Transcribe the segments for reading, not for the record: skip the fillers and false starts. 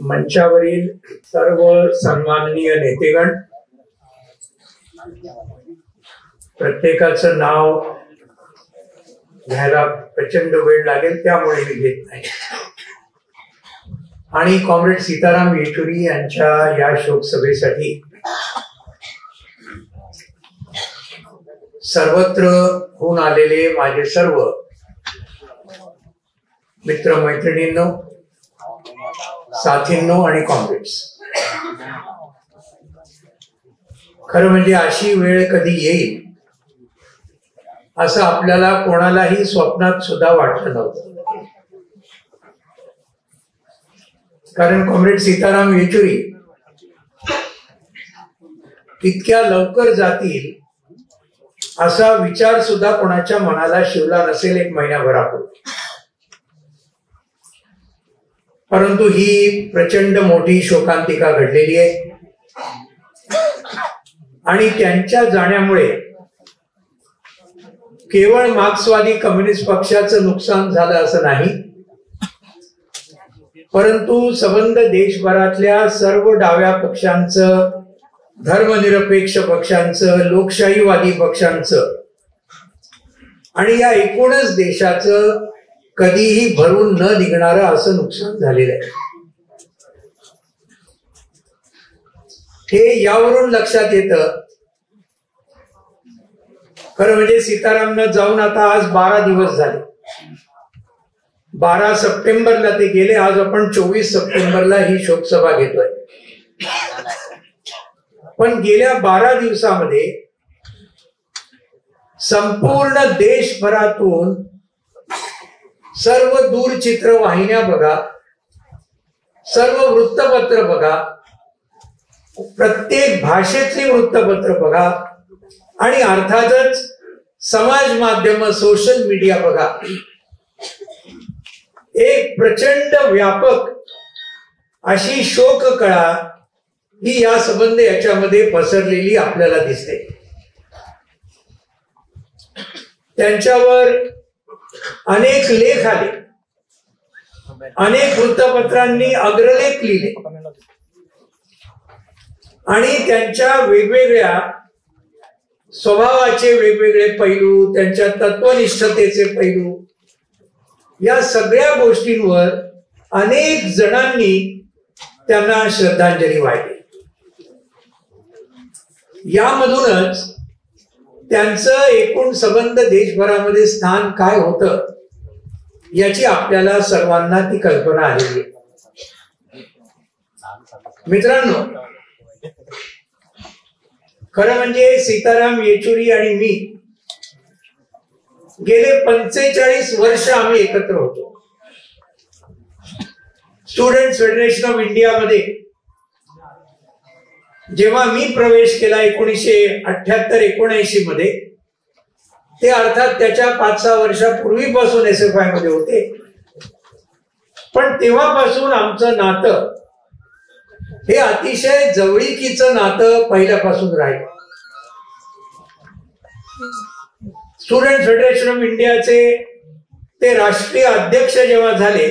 मंचावरील सर्व सन्माननीय नेतेगण, प्रत्येकाचं नाव घ्यायला प्रचंड वेळ लागेल, त्यामुळे मी घेत नाही. आणि कॉम्रेड सीताराम येचुरी यांच्या या शोकसभेसाठी सर्वत्र होऊन आलेले माझे सर्व मित्र मैत्रिणींनो, साथींनो आणि कॉम्रेड्स, खरं म्हणजे अशी वेळ कधी येईल असं आपल्याला कोणालाही स्वप्नात सुद्धा वाटलं नव्हतं. कारण कॉम्रेड सीताराम येचुरी इतक्या लवकर जातील असा विचार सुद्धा कोणाच्या मनाला शिवला नसेल एक महिन्याभरापूर्वी. परंतु ही प्रचंड मोठी शोकांतिका घडलेली आहे आणि त्यांच्या जाण्यामुळे केवळ मार्क्सवादी कम्युनिस्ट पक्षाचं नुकसान झालं असं नाही, परंतु संबंध देशभरातल्या सर्व डाव्या पक्षांचं, धर्मनिरपेक्ष पक्षांचं, लोकशाहीवादी पक्षांचं आणि या एकूणच देशाचं कधीही भरून न निघणारं असं नुकसान झालेलं आहे. हे यावरून लक्षात येतं. खरं म्हणजे सीतारामनं जाऊन आता आज 12 दिवस झाले. 12 सप्टेंबरला ते गेले. आज आपण 24 सप्टेंबरला ही शोकसभा घेतोय. पण गेल्या 12 दिवसामध्ये संपूर्ण देशभरातून सर्व दूरचित्रवाहिन्या बघा, सर्व वृत्तपत्र बघा, प्रत्येक भाषेतली वृत्तपत्र बघा आणि अर्थातच समाज माध्यम, सोशल मीडिया बघा, एक प्रचंड व्यापक अशी शोककळा ही या संबंध याच्यामध्ये पसरलेली आपल्याला दिसते. त्यांच्यावर अनेक लेख आले, अनेक वृत्तपत्रांनी अग्रलेख लिहिले आणि त्यांच्या वेगवेगळ्या स्वभावाचे वेगवेगळे पैलू, त्यांच्या तत्वनिष्ठतेचे पैलू, या सगळ्या गोष्टींवर अनेक जणांनी त्यांना श्रद्धांजली वाहिली. यामधूनच त्यांचं एकूण संबंध देशभरामध्ये स्थान काय होतं याची आपल्याला सर्वांना ती कल्पना आलेली आहे. मित्रांनो, खरं म्हणजे सीताराम येचुरी आणि मी गेले 45 वर्ष आम्ही एकत्र होतो. स्टुडंट्स फेडरेशन ऑफ इंडिया मध्ये जेव्हा मी प्रवेश केला 1978-79 मध्ये, ते अर्थात त्याच्या 5-6 वर्षापूर्वीपासून SFI मध्ये होते. पण तेव्हापासून आमचं नातं हे अतिशय जवळीकीचं नातं पहिल्यापासून राहिलं. स्टुडंट फेडरेशन ऑफ इंडियाचे ते राष्ट्रीय अध्यक्ष जेव्हा झाले,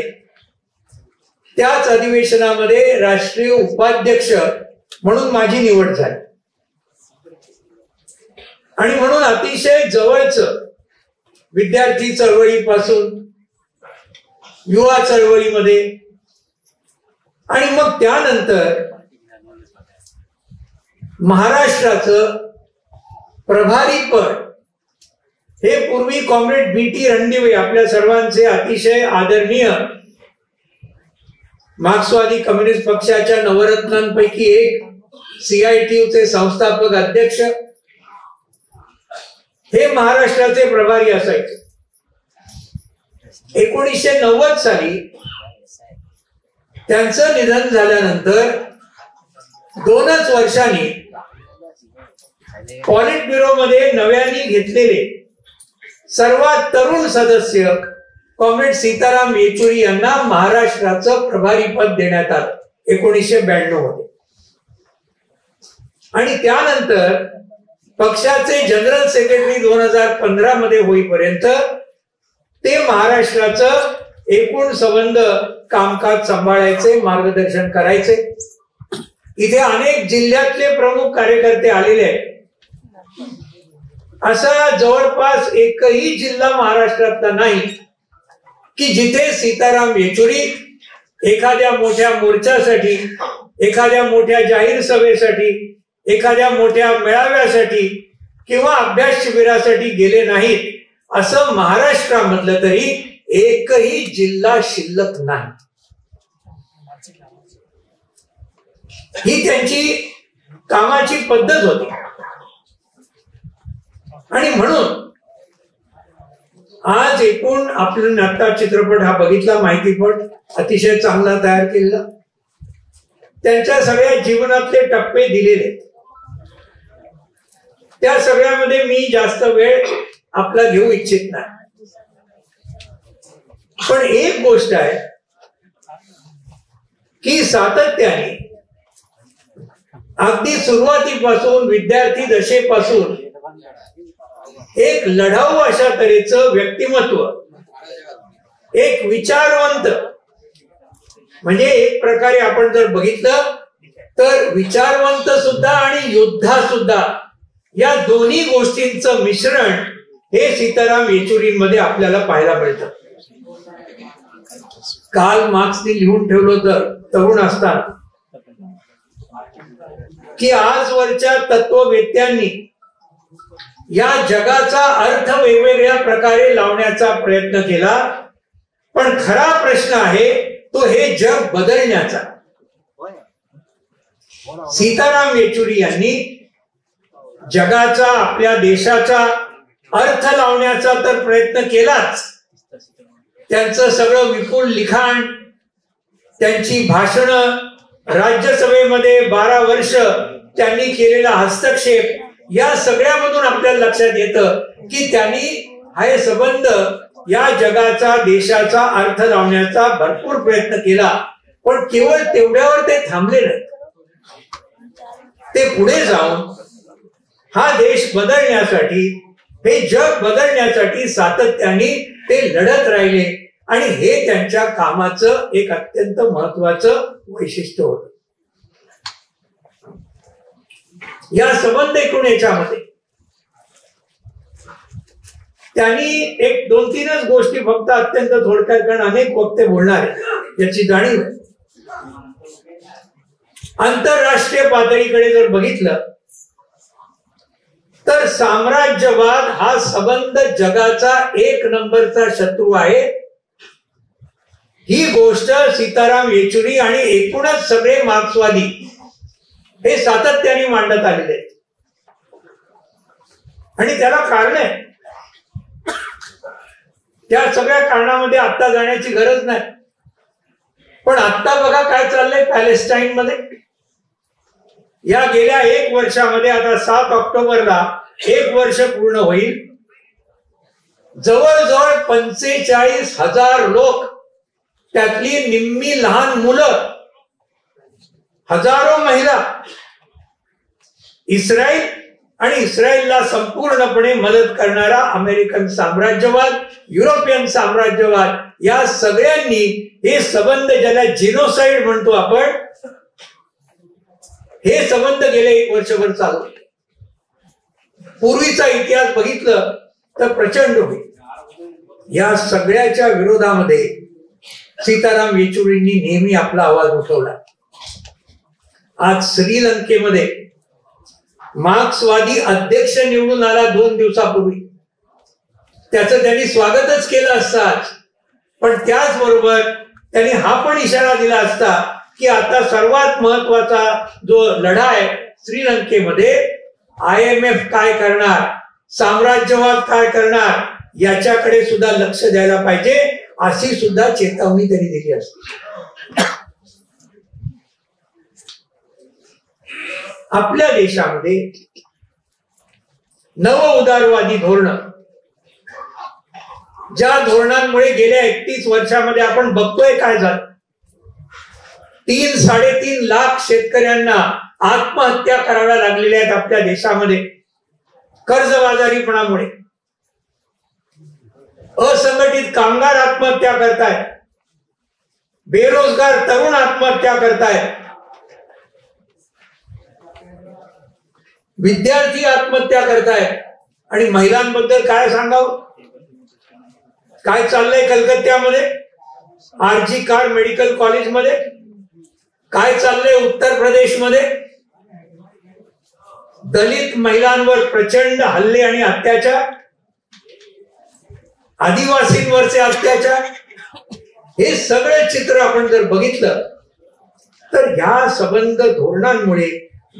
त्याच अधिवेशनामध्ये राष्ट्रीय उपाध्यक्ष म्हणून माझी निवड झाली आणि म्हणून अतिशय जवळचं विद्यार्थी चळवळीपासून युवा चळवळीमध्ये आणि मग त्यानंतर महाराष्ट्राचं प्रभारीपद हे पूर्वी कॉम्रेड BT रणदिवे, आपल्या सर्वांचे अतिशय आदरणीय मार्क्सवादी कम्युनिस्ट पक्षाच्या नवरत्नांपैकी एक, CITU संस्थापक अध्यक्ष, हे महाराष्ट्राचे प्रभारी असायचे. 1990 साली त्यांचं निधन झाल्यानंतर 2च वर्षांनी पॉलिट ब्युरो मध्ये नव्याने घेतलेले सर्वात तरुण सदस्य कॉम्रेड सीताराम येचुरी यांना महाराष्ट्राचं प्रभारीपद देण्यात आलं 1992 मध्ये. आणि त्यानंतर पक्षाचे जनरल सेक्रेटरी 2015 मध्ये होईपर्यंत ते महाराष्ट्राचं एकूण संबंध कामकाज सांभाळायचे, मार्गदर्शन करायचे. इथे अनेक जिल्ह्यातले प्रमुख कार्यकर्ते आलेले आहेत. असा जवळपास एकही जिल्हा महाराष्ट्रातला नाही की जिथे सीताराम येचुरी एखाद्या मोठ्या मोर्चासाठी, एखाद्या मोठ्या जाहीर सभेसाठी, एखाद्या मोठ्या मेळाव्यासाठी किंवा अभ्यास शिबिरासाठी गेले नाहीत असं महाराष्ट्रामधलं तरी एकही जिल्हा शिल्लक नाही. ही त्यांची कामाची पद्धत होती. आणि म्हणून आज एकूण आपण आता चित्रपट हा बघितला, माहितीपट अतिशय चांगला तयार केलेला, त्यांच्या सगळ्या जीवनातले टप्पे दिलेले. त्या सगळ्यामध्ये मी जास्त वेळ आपला घेऊ इच्छित नाही. पण एक गोष्ट आहे की सातत्याने अगदी सुरुवातीपासून, विद्यार्थी दशेपासून एक लढाऊ अशा तऱ्हेचं व्यक्तिमत्व, एक विचारवंत, म्हणजे एक प्रकारे आपण जर बघितलं तर विचारवंत सुद्धा आणि योद्धा सुद्धा या दोन्ही गोष्टींचं मिश्रण हे सीताराम येचुरींमध्ये आपल्याला पाहायला मिळतं. काल मार्क्सने लिहून ठेवलं तर तरुण असताना की आजवरच्या तत्ववेत्यांनी या जगाचा अर्थ वेगवेगळ्या प्रकारे लावण्याचा प्रयत्न केला, पण खरा प्रश्न आहे तो हे जग बदलण्याचा. सीताराम येचुरी यांनी जगाचा, आपल्या देशाचा अर्थ लावण्याचा तर प्रयत्न केलाच. त्यांचं सगळं विपुल लिखाण, त्यांची भाषणं, राज्यसभेमध्ये 12 वर्ष त्यांनी केलेला हस्तक्षेप, या सगळ्यामधून आपल्याला लक्षात येतं की त्यांनी हा संबंध या जगाचा, देशाचा अर्थ लावण्याचा भरपूर प्रयत्न केला. पण केवळ तेवढ्यावर ते थांबले नाही. ते पुढे जाऊन हा देश बदलण्यासाठी, हे जग बदलण्यासाठी सातत्याने ते लढत राहिले. आणि हे त्यांच्या कामाचं एक अत्यंत महत्वाचं वैशिष्ट्य होतं. या संबंध एकूण याच्यामध्ये त्यांनी एक 2-3च गोष्टी फक्त अत्यंत थोडक्यात, कारण अनेक वक्ते बोलणार आहेत याची जाणीव आहे. आंतरराष्ट्रीय पातळीकडे जर बघितलं तर साम्राज्यवाद हा संबंध जगाचा 1 नंबरचा शत्रू आहे. ही गोष्ट सीताराम येचुरी आणि एकूणच सगळे मार्क्सवादी हे सातत्याने मांडत आलेले आहेत. आणि त्याला कारण आहे. त्या सगळ्या कारणामध्ये आता जाण्याची गरज नाही. पण आता बघा काय चाललंय पॅलेस्टाईन मध्ये. या गेल्या 1 वर्षामध्ये, आता 7 ऑक्टोबरला 1 वर्ष पूर्ण होईल, जवळजवळ 45,000 लोक, त्यातली निम्मी लहान मुलं, हजारो महिला, इस्रायल आणि इस्रायलला संपूर्णपणे मदत करणारा अमेरिकन साम्राज्यवाद, युरोपियन साम्राज्यवाद, या सगळ्यांनी हे संबंध, ज्याला जिनोसाइड म्हणतो आपण, हे संबंध गेले 1 वर्षभर चालू. पूर्वीचा इतिहास बघितलं तर प्रचंड होईल. या सगळ्याच्या विरोधामध्ये सीताराम येचुरींनी नेहमी आपला आवाज उठवला. आज श्रीलंकेमध्ये मार्क्सवादी अध्यक्ष निवडून आला 2 दिवसापूर्वी. त्याचं त्यांनी स्वागतच केलं असताच, पण त्याचबरोबर त्यांनी हा पण इशारा दिला असता की आता सर्वात महत्वाचा जो लढा आहे श्रीलंकेमध्ये, IMF काय करणार, साम्राज्यवाद काय करणार, याच्याकडे सुद्धा लक्ष द्यायला पाहिजे, अशी सुद्धा चेतावणी त्यांनी दिली असते. आपल्या देशामध्ये नव उदारवादी धोरण, ज्या धोरणांमुळे गेल्या 31 वर्षामध्ये आपण बघतोय काय झालं. 3-3.5 लाख शेतकऱ्यांना आत्महत्या कराव्या लागलेल्या आहेत आपल्या देशामध्ये कर्जबाजारीपणामुळे. असंघटित कामगार आत्महत्या करतायत. बेरोजगार तरुण आत्महत्या करतायत, विद्यार्थी आत्महत्या करतायत. आणि महिलांबद्दल काय सांगावं? काय चाललंय कलकत्त्यामध्ये, आरजी कार मेडिकल कॉलेजमध्ये? काय चाललंय उत्तर प्रदेशमध्ये? दलित महिलांवर प्रचंड हल्ले आणि अत्याचार, आदिवासींवरचे अत्याचार. हे सगळं चित्र आपण जर बघितलं तर ह्या सबंध धोरणांमुळे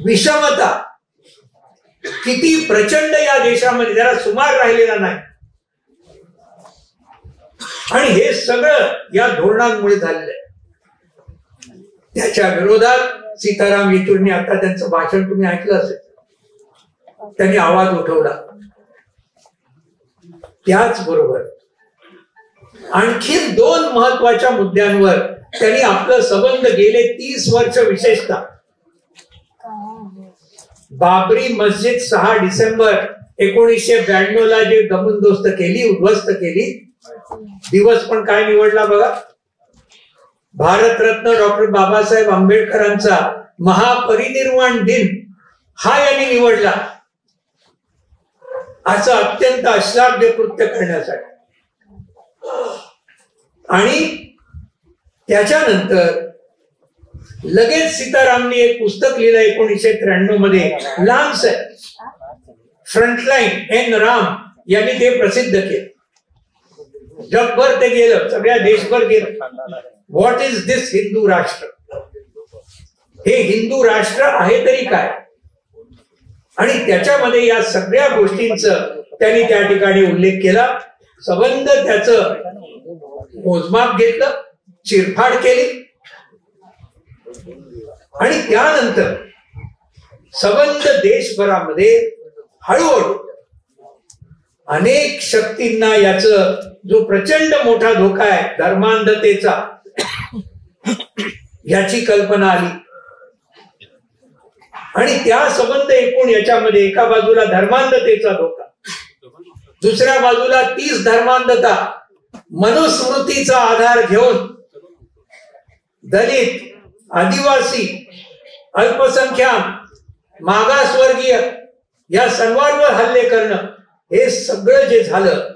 विषमता किती प्रचंड या देशामध्ये जरा सुमार राहिलेला नाही. आणि हे सगळं या धोरणांमुळे झालेलं आहे. त्याच्या विरोधात सीताराम येचुरींनी, आता त्यांचं भाषण तुम्ही ऐकलं असेल, त्यांनी आवाज उठवला. त्याचबरोबर आणखी 2 महत्वाच्या मुद्द्यांवर त्यांनी आपलं संबंध गेले 30 वर्ष, विशेषतः बाबरी मस्जिद 6 डिसेंबर 1992 ला जे दमनदोस्त केली, उद्ध्वस्त केली, दिवस पण काय निवडला बघा, भारतरत्न डॉक्टर बाबासाहेब आंबेडकरांचा महापरिनिर्वाण दिन हा यांनी निवडला, असं अत्यंत अश्लाघ्य कृत्य करण्यासाठी. आणि त्याच्यानंतर लगेच सीतारामनी एक पुस्तक लिहिलं 1993 मध्ये, लांब्स फ्रंटलाईन एन राम यांनी ते प्रसिद्ध केलं. जगभर ते गेलं, सगळ्या देशभर गेलं. व्हॉट इज दिस हिंदू राष्ट्र? हे हिंदू राष्ट्र आहे तरी काय? आणि त्याच्यामध्ये या सगळ्या गोष्टींचं त्यांनी त्या ठिकाणी उल्लेख केला. संबंध त्याचं मोजमाप घेतलं, चिरफाड केली. आणि त्यानंतर संबंध देशभरामध्ये हळूहळू अनेक शक्तींना याचं जो प्रचंड मोठा धोका आहे धर्मांधतेचा, याची कल्पना आली. आणि त्या संबंध एकूण याच्यामध्ये एका बाजूला धर्मांधतेचा धोका, दुसऱ्या बाजूला तीच धर्मांधता मनुस्मृतीचा आधार घेऊन दलित, आदिवासी, अल्पसंख्याक, मागासवर्गीय या सर्वांवर हल्ले करणं, हे सगळं जे झालं,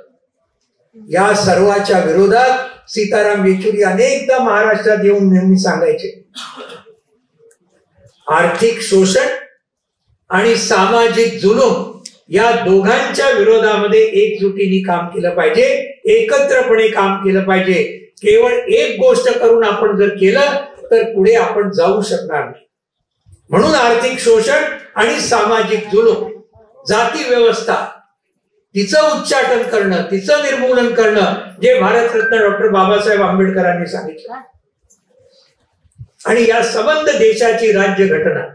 या सर्वाच्या विरोधात सीताराम येचुरी अनेकदा महाराष्ट्रात येऊन नेहमी सांगायचे, आर्थिक शोषण आणि सामाजिक जुलूम या दोघांच्या विरोधामध्ये एकजुटीने काम केलं पाहिजे, एकत्रपणे काम केलं पाहिजे. केवळ एक गोष्ट करून आपण जर केलं तर पुढे आपण जाऊ शकणार नाही. म्हणून आर्थिक शोषण आणि सामाजिक जुलूम, जाती व्यवस्था, तिचं उच्चाटन करणं, तिचं निर्मूलन करणं, जे भारतरत्न डॉक्टर बाबासाहेब आंबेडकरांनी सांगितलं. आणि या संबंध देशाची राज्य घटना,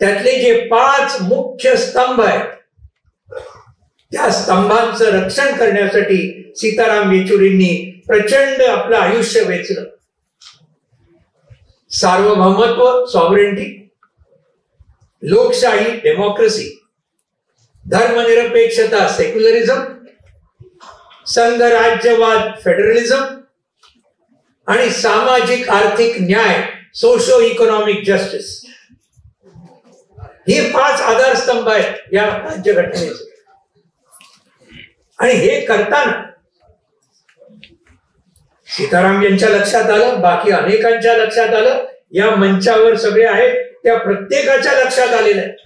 त्यातले जे 5 मुख्य स्तंभ आहेत, त्या स्तंभांचं रक्षण करण्यासाठी सीताराम येचुरींनी प्रचंड आपलं आयुष्य वेचलं. सार्वभौमत्व, सॉव्हरेंटी, लोकशाही, डेमोक्रेसी, धर्मनिरपेक्षता, सेक्युलरिझम, संघराज्यवाद, फेडरलिझम, आणि सामाजिक आर्थिक न्याय, सोशो इकॉनॉमिक जस्टिस, ही 5 आधारस्तंभ आहेत या राज्यघटनेचे. आणि हे करताना सीताराम यांच्या लक्षात आलं, बाकी अनेकांच्या लक्षात आलं, या मंचावर सगळे आहेत त्या प्रत्येकाच्या लक्षात आलेलं आहे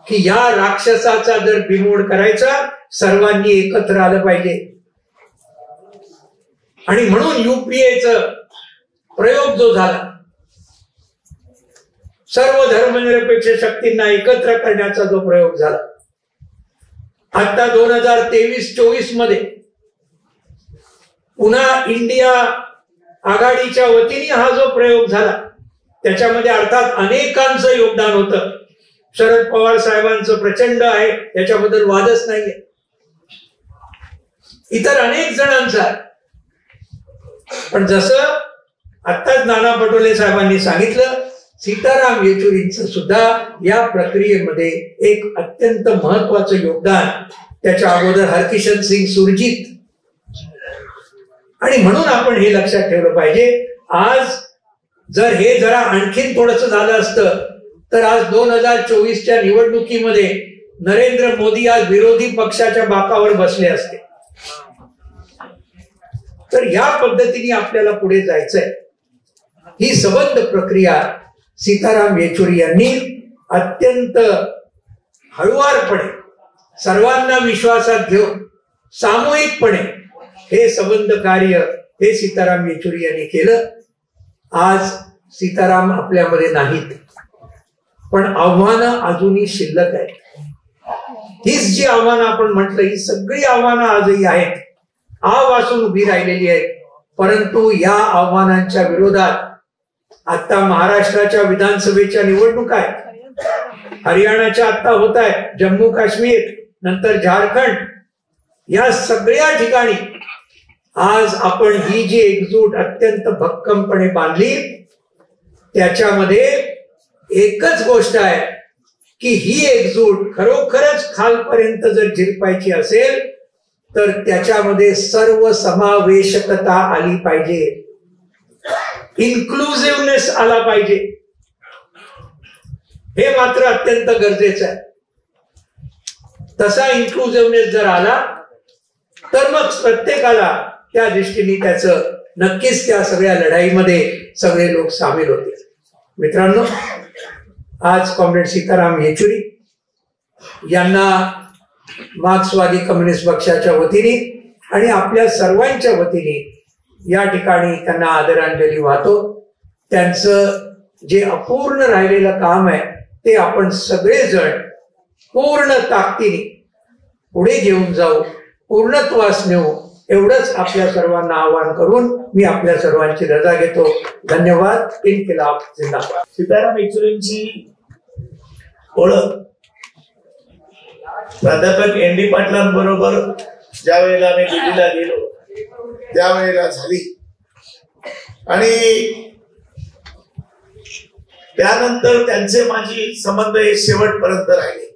की या राक्षसाचा जर बिमोड करायचा, सर्वांनी एकत्र आलं पाहिजे. आणि म्हणून युपीएचा प्रयोग जो झाला, सर्व धर्मनिरपेक्ष शक्तींना एकत्र करण्याचा जो प्रयोग झाला, आता 2023-24 मध्ये पुन्हा इंडिया आघाडीच्या वतीने हा जो प्रयोग झाला, त्याच्यामध्ये अर्थात अनेकांचं योगदान होतं. शरद पवार साहेबांचं प्रचंड आहे, याच्याबद्दल वादच नाहीये. इतर अनेक जणांचा. पण जसं आत्ताच नाना पटोले साहेबांनी सांगितलं, सीताराम येचुरींचं सुद्धा या प्रक्रियेमध्ये एक अत्यंत महत्वाचं योगदान. त्याच्या अगोदर हरकिशन सिंग सुरजीत आणि म्हणून आपण हे लक्षात ठेवलं पाहिजे. आज जर हे जरा आणखीन थोडंसं झालं असतं तर आज 2024च्या निवडणुकीमध्ये नरेंद्र मोदी आज विरोधी पक्षाच्या बाकावर बसले असते. तर या पद्धतीने आपल्याला पुढे जायचंय. ही संबंध प्रक्रिया सीताराम येचुरी यांनी अत्यंत हळुवारपणे सर्वांना विश्वासात घेऊन सामूहिकपणे हे संबंध कार्य हे सीताराम येचुरी यांनी केलं. आज सीताराम आपल्यामध्ये नाहीत, पण आव्हानं अजूनही शिल्लक आहेत. हीच जी आव्हानं आपण म्हटलं, ही सगळी आव्हानं आजही आहेत, आवासून उभी राहिलेली आहेत. परंतु या आव्हानांच्या विरोधात आता महाराष्ट्राच्या विधानसभेच्या निवडणुका आहेत, हरियाणाच्या आता होत आहेत, जम्मू काश्मीर, नंतर झारखंड, या सगळ्या ठिकाणी आज आपण ही जी एकजूट अत्यंत भक्कमपणे बांधली, त्याच्यामध्ये एकच गोष्ट आहे की ही एकजूट खरोखरच खालपर्यंत जर झिरपायची असेल तर त्याच्यामध्ये सर्व समावेशकता आली पाहिजे, इन्क्लुसिव्हनेस आला पाहिजे. हे मात्र अत्यंत गरजेचं आहे. तसा इन्क्लुसिव्हनेस जर आला तर मग प्रत्येकाला त्या दृष्टीने त्याचं नक्कीच त्या सगळ्या लढाईमध्ये सगळे लोक सामील होतील. मित्रांनो, आज कॉम्रेड सीताराम येचुरी यांना मार्क्सवादी कम्युनिस्ट पक्षाच्या वतीने आणि आपल्या सर्वांच्या वतीने या ठिकाणी त्यांना आदरांजली वाहतो. त्यांचं जे अपूर्ण राहिलेलं काम आहे ते आपण सगळेजण पूर्ण ताकदीने पुढे घेऊन जाऊ, पूर्णत्वास नेऊ, एवढंच आपल्या सर्वांना आवाहन करून मी आपल्या सर्वांची रजा घेतो. धन्यवाद. इन्किलाब जिंदाबाद. सीताराम येचुरींची ओळख प्राध्यापक एन.डी. पाटलांबरोबर ज्या वेळेला आम्ही दिल्लीला गेलो त्यावेळेला झाली आणि त्यानंतर त्यांचे माझी संबंध हे शेवटपर्यंत राहिले.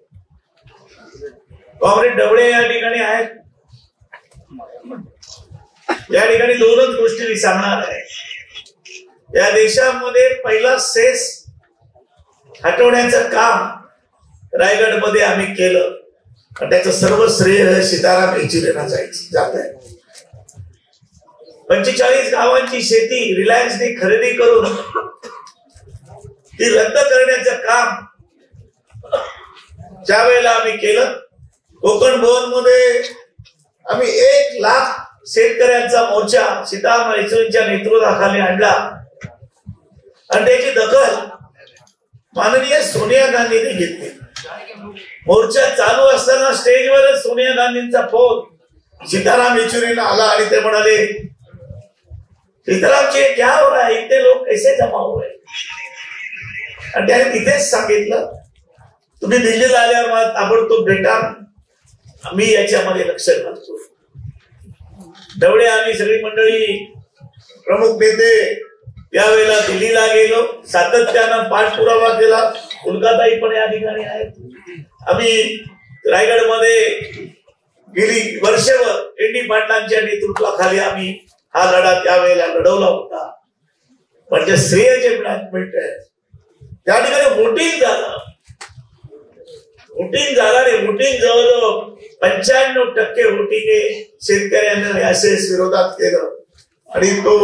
कॉम्रेड ढवळे या ठिकाणी आहेत. या ठिकाणी दोनच गोष्टी मी सांगणार आहे. या देशामध्ये पहिला सेस हटवण्याचं काम रायगडमध्ये आम्ही केलं आणि त्याचं सर्व श्रेय सीताराम येचुरींना जात आहे. 45 गावांची शेती रिलायन्सने खरेदी करून ती रद्द करण्याचं काम ज्या वेळेला आम्ही केलं, कोकण भवन मध्ये आम्ही 1 लाख शेतकऱ्यांचा मोर्चा सीताराम येचुरींच्या नेतृत्वाखाली आणला आणि त्याची दखल माननीय सोनिया गांधींनी घेतली. मोर्चा चालू असताना स्टेजवरच सोनिया गांधींचा फोन सीताराम येचुरींना आला आणि ते म्हणाले, सीताराम जी क्या हो रहा है, इतने लोग कैसे जमा हुए. आणि त्याने तिथेच सांगितलं, तुम्ही दिल्लीला आल्यावर मला ताबडतोब भेटा, मी याच्यामध्ये लक्ष घालतो. ढवळे आम्ही सगळी मंडळी प्रमुख नेते यावेळेला दिल्लीला गेलो, सातत्यानं पाठपुरावा केला. कोलकाताही पण या ठिकाणी आहेत. आम्ही रायगडमध्ये गेली वर्षभर एन.डी. पाटलांच्या नेतृत्वाखाली आम्ही हा लढा त्यावेळेला लढवला होता. पण जे श्रेय जे मिळत त्या ठिकाणी वोटिंग झालं. वोटिंग झाल्याने वोटिंग जवळजवळ 95% वोटिंग हे शेतकऱ्यांना यासेस विरोधात केलं आणि तो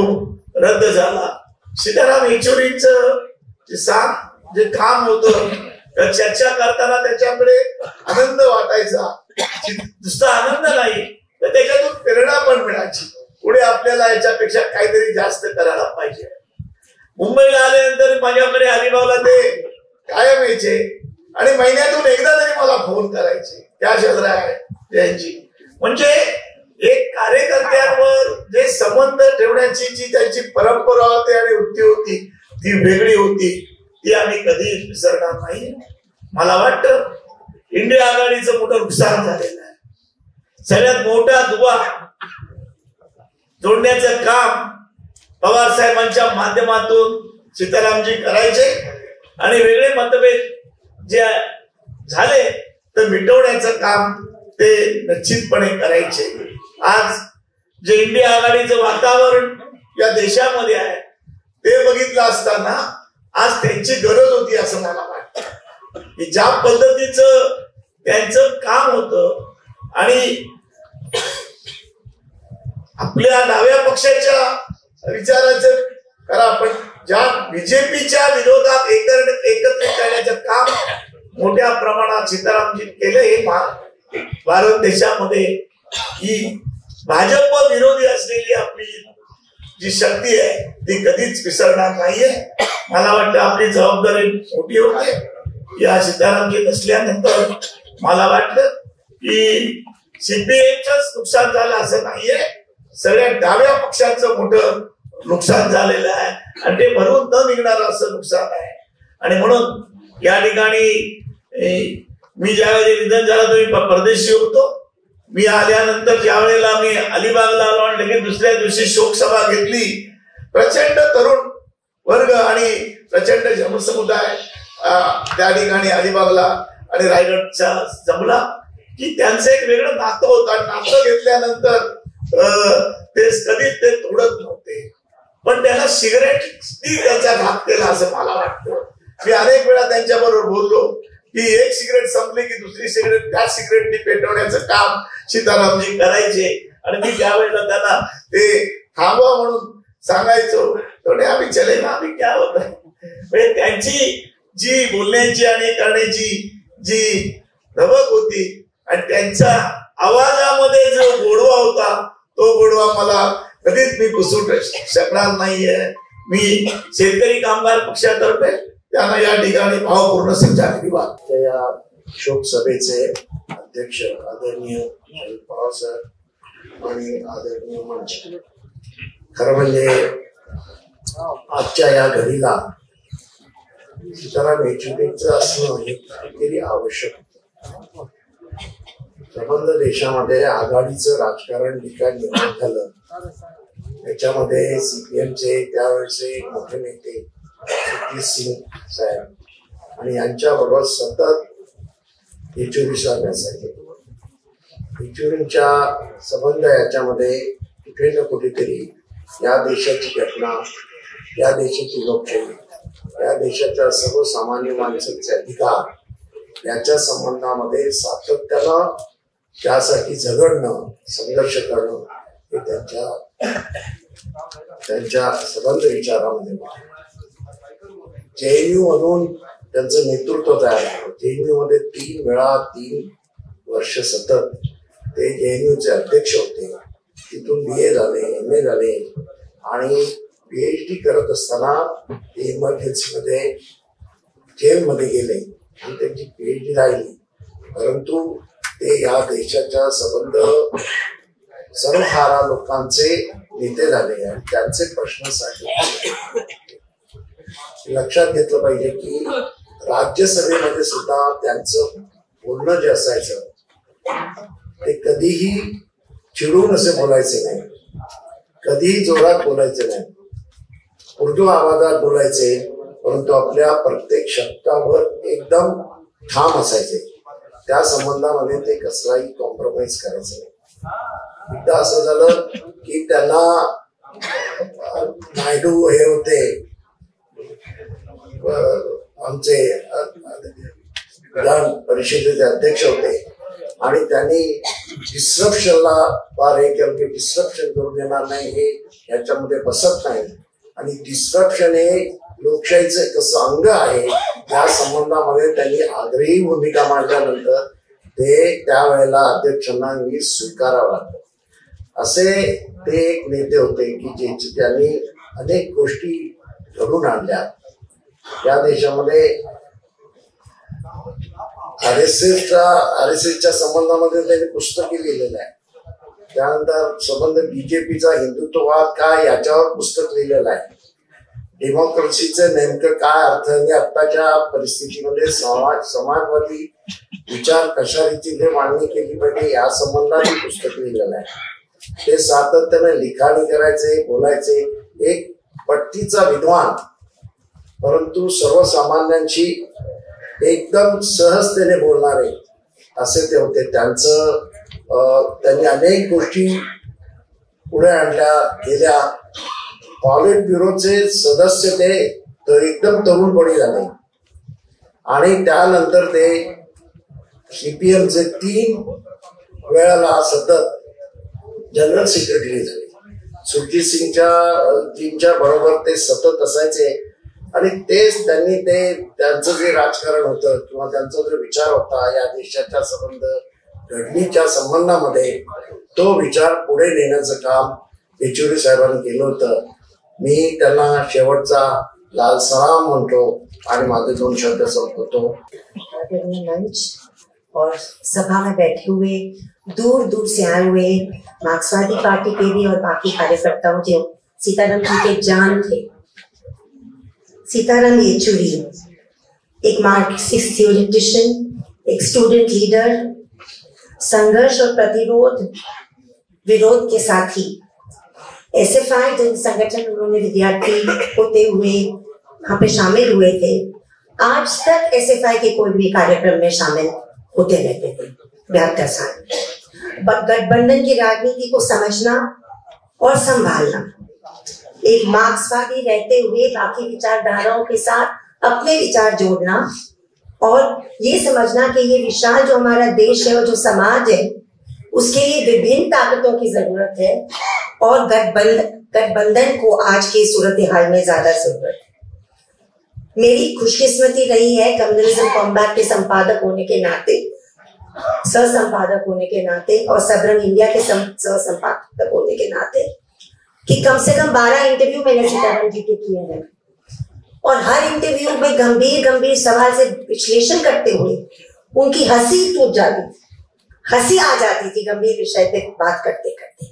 रद्द झाला. सीताराम येचुरींचं जे काम होतं तर चर्चा करताना त्याच्याकडे आनंद वाटायचा. नुसता आनंद नाही तर त्याच्यातून प्रेरणा पण मिळायची. पुढे आपल्याला याच्यापेक्षा काहीतरी जास्त करायला पाहिजे. मुंबईला आल्यानंतर माझ्याकडे अलिबागला ते कायम यायचे आणि महिन्यातून एकदा तरी मला फोन करायचे, क्या चल रहा है यांची. म्हणजे एक कार्यकर्त्यांवर जे संबंध ठेवण्याची जी त्यांची परंपरा होती आणि वृत्ती होती ती वेगळी होती, ती आम्ही कधी विसरणार नाही. मला वाटतं इंडिया आघाडीचं मोठं नुकसान झालेलं आहे. सगळ्यात मोठा दुवा जोडण्याचं काम पवार साहेबांच्या माध्यमातून सीतारामजी करायचे आणि वेगळे मतभेद जे झाले तर मिटवण्याचं काम ते निश्चितपणे करायचे. आज जे इंडिया आघाडीचं वातावरण या देशामध्ये आहे ते बघितलं असताना आज त्यांची गरज होती असं मला वाटतं की ज्या पद्धतीचं त्यांचं काम होतं आणि आपल्या डाव्या पक्षाच्या विचाराचं करा पण ज्या बीजेपीच्या विरोधात एकत्रित करण्याचं काम मोठ्या प्रमाणात सीतारामजी केलं हे भारत देशामध्ये ही भाजप विरोधी असलेली आपली जी शक्ती आहे ती कधीच विसरणार नाहीये. मला वाटतं आपली जबाबदारी मोठी होते या सीतारामजी नसल्यानंतर. मला वाटलं की सीपीएमचंच नुकसान झालं असं नाहीये, सगळ्या डाव्या पक्षांचं मोठं नुकसान झालेलं आहे आणि ते भरून न निघणार असं नुकसान आहे. आणि म्हणून या ठिकाणी मी ज्यावेळी निधन झालं तर मी परदेशी होतो. मी आल्यानंतर ज्या वेळेला मी अलिबागला आलो आणि लगेच दुसऱ्या दिवशी शोकसभा घेतली. प्रचंड तरुण वर्ग आणि प्रचंड जनसमुदाय त्या ठिकाणी अलिबागला आणि रायगडच्या जमला की त्यांचं एक वेगळं नातं होतं आणि नातं घेतल्यानंतर ते कधीच ते तोडत नव्हते पण त्यांना सिगरेट त्यांच्या घात केला असं मला वाटतं. मी अनेक वेळा त्यांच्या बरोबर बोललो की एक सिगरेट संपली की दुसरी सिगरेट त्या सिगरेटनी पेटवण्याचं काम सीतारामजी करायचे आणि मी त्यावेळेला त्यांना ते थांबवा म्हणून सांगायचो तेवढे आम्ही चले ना आम्ही क्या होत म्हणजे त्यांची जी बोलण्याची आणि करण्याची जी धमक होती आणि त्यांच्या आवाजामध्ये जो गोडवा होता तो गोडवा मला कधीच मी पुसू शकणार नाहीये. मी शेतकरी कामगार पक्षातर्फे त्यांना या ठिकाणी भावपूर्ण श्रद्धांजली वाहतो. या शोक सभेचे अध्यक्ष आदरणीय शरद पवार सर आणि आदरणीय मंच, खरं म्हणजे आजच्या या घडीला सीताराम येचुरीचं असणं हे काहीतरी आवश्यक होतं. संबंध देशामध्ये आघाडीचं राजकारण ठिकाण निर्माण झालं. त्याच्यामध्ये सीपीएमचे त्यावेळेचे मोठे नेते सुखबीर सिंग साहेब आणि यांच्या बरोबर सतत येचुरी साहेब असायचे. येचुरींच्या संबंध याच्यामध्ये कुठे ना कुठेतरी या देशाची घटना, या देशाची लोकशाही, या देशाच्या सर्वसामान्य माणसाचे अधिकार याच्या संबंधामध्ये सातत्यानं त्यासाठी झगडणं, संघर्ष करणं हे त्यांच्या संबंध विचारामध्ये. जेएनयू म्हणून त्यांचं नेतृत्व तयार झालं. जेएनयू मध्ये 3 वेळा 3 वर्ष सतत ते जेएनयूचे अध्यक्ष होते. तिथून BA झाले, MA झाले आणि PhD करत असताना ते इमर्जन्सी मध्ये जेलमध्ये गेले आणि त्यांची PhD राहिली. परंतु ते या देशाच्या संबंध सर्वहारा लोकांचे नेते झाले आणि त्यांचे प्रश्नासाठी लक्षात घेतलं पाहिजे की राज्यसभेमध्ये सुद्धा त्यांचं बोलणं जे असायचं ते कधीही चिडून असे बोलायचे नाही, कधीही जोरात बोलायचे नाही, उर्दू आवाजात बोलायचे, परंतु आपल्या प्रत्येक शब्दावर एकदम ठाम असायचे. त्या संबंधामध्ये ते कसलाही कॉम्प्रोमाइज करायचं नाही. एकदा असं झालं की त्यांना नायडू हे होते आमचे विधान परिषदेचे अध्यक्ष होते आणि त्यांनी डिस्ट्रप्शनला फार हे केलं की डिस्ट्रप्शन करून देणार नाही, हे याच्यामध्ये बसत नाही आणि डिस्ट्रप्शन हे लोकशाहीचं कसं अंग आहे या संबंधामध्ये त्यांनी आग्रही भूमिका मांडल्यानंतर ते त्यावेळेला अध्यक्षांना मी स्वीकारावं लागलं. असे ते एक नेते होते की ज्यांनी अनेक गोष्टी घडून आणल्या. या देशामध्ये RSSच्या संबंधामध्ये त्यांनी पुस्तके लिहिलेलं आहे. त्यानंतर संबंध बीजेपीचा हिंदुत्ववाद काय याच्यावर पुस्तक लिहिलेलं आहे. डेमोक्रेसीचं नेमकं काय अर्थ आणि आत्ताच्या परिस्थितीमध्ये समाजवादी विचार कशा रीतीने मांडणी केली पाहिजे या संबंधात पुस्तक लिहिलेलं आहे. ते सातत्याने लिखाणी करायचे, बोलायचे. एक पट्टीचा विद्वान परंतु सर्वसामान्यांशी एकदम सहजतेने बोलणारे असे ते होते. त्यांनी अनेक गोष्टी पुढे आणल्या गेल्या. पॉलिट ब्युरोचे सदस्य ते एकदम तरुणपणी झाले आणि त्यानंतर ते सीपीएमचे 3 वेळाला सतत जनरल सेक्रेटरी झाले. सुरजीत सिंगच्या टीमच्या बरोबर ते सतत असायचे आणि तेच त्यांनी त्यांचं जे राजकारण होतं किंवा त्यांचा जो विचार होता या देशाच्या संबंध घडणीच्या संबंधामध्ये तो विचार पुढे नेण्याचं काम येचुरी साहेबांनी केलं होतं. मी त्यांना शेवटचा लाल सलाम म्हणतो आणि माझे 2 शब्द संपवतो. मंच और सभा में बैठे हुए दूर दूर से आए हुए मार्क्सवादी पार्टी के भी और बाकी कार्यकर्ताओं जो सीताराम जी के जान थे. सीताराम येचुरी एक मार्क्सिस्ट थियोरिटिशियन, एक स्टूडेंट लीडर, संघर्ष और प्रतिरोध विरोध के साथी, एसएफआई जन संगठन उन्होंने विद्यार्थी होते हुए वहां पे शामिल हुए थे. आज तक एसएफआई के कोई भी कार्यक्रम में शामिल होते रहते थे 72 साल. गठबंधन की राजनीति को समझना और संभालना, एक मार्क्सवादी रहते हुए बाकी विचारधाराओं के साथ अपने विचार जोड़ना और ये समझना कि ये विशाल जो हमारा देश है और जो समाज है उसके लिए विभिन्न ताकतों की जरूरत है और गठबंधन को आज की सूरत हाल में ज्यादा जरूरत है. मेरी खुशकिस्मती रही है कम्युनिज्म कॉम्बैट के संपादक होने के नाते, सह संपादक होने के नाते और सबरंग इंडिया के सह संपादक होने के नाते कि कम से कम 12 इंटरव्यू मैंने सीताराम जी के किए हैं और हर इंटरव्यू में गंभीर सवाल से विश्लेषण करते हुए उनकी हंसी टूट जाती थी, हंसी आ जाती थी गंभीर विषय पे बात करते करते.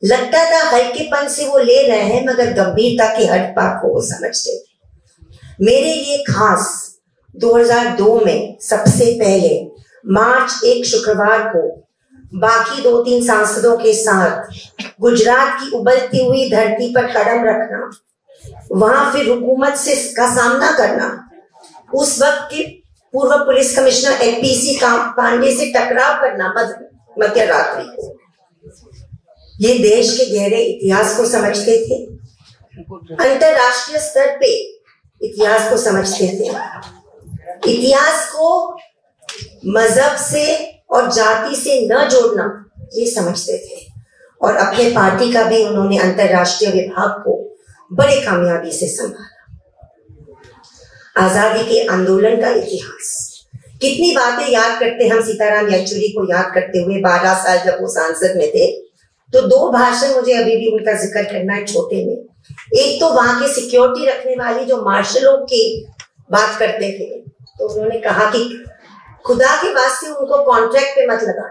लगता था हल्केपन से वो ले रहे हैं मगर गंभीरता के हर बात को वो समझते थे. मेरे लिए खास 2002 में सबसे पहले मार्च 1 शुक्रवार को बाकी 2-3 सांसदों के साथ गुजरात की उबलती हुई धरती पर कदम रखना, वहां फिर हुकूमत से का सामना करना, उस वक्त के पूर्व पुलिस कमिश्नर एपीसी पांडे से टकराव करना मध्य रात्रि को. ये देश के गहरे इतिहास को समझते थे, अंतरराष्ट्रीय स्तर पे इतिहास को समझते थे, इतिहास को मजहब से और जाति से न जोड़ना ये समझते थे और अपने पार्टी का भी उन्होंने अंतरराष्ट्रीय विभाग को बड़े कामयाबी से संभाला. आजादी के आंदोलन का इतिहास, कितनी बातें याद करते हम सीताराम येचुरी को याद करते हुए. 12 साल जब वो सांसद में थे तो 2 भाषण मुझे अभी भी उनका जिक्र करना है छोटे में. एक तो वहां के सिक्योरिटी रखने वाली जो मार्शलों की बात करते थे तो उन्होंने कहा कि खुदा के वास्ते उनको कॉन्ट्रैक्ट पे मत लगा,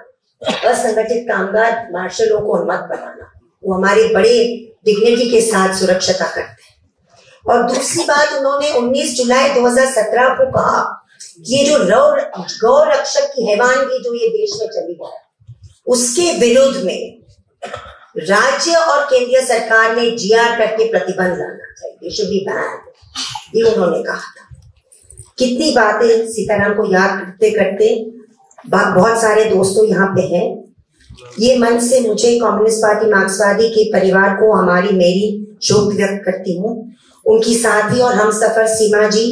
असंगठित कामगार मार्शलों को मत बनाना, वो हमारे बड़े डिग्निटी के साथ सुरक्षता करते हैं. और दूसरी बात उन्होंने 19 जुलाई 2017 को कहा ये जो गौ रक्षक की हैवानगी जो ये देश में चली है उसके विरुद्ध में राज्य और केंद्रीय सरकार ने जीआर करके प्रतिबंध लाना चाहिए, शुड बी बैन, ये उन्होंने कहा था. कितनी बातें सीताराम को याद करते करते बहुत सारे दोस्तों यहाँ पे हैं. ये मन से मुझे कम्युनिस्ट पार्टी मार्क्सवादी के परिवार को मेरी शोक व्यक्त करती हूँ. उनकी साथी और हम सफर सीमा जी,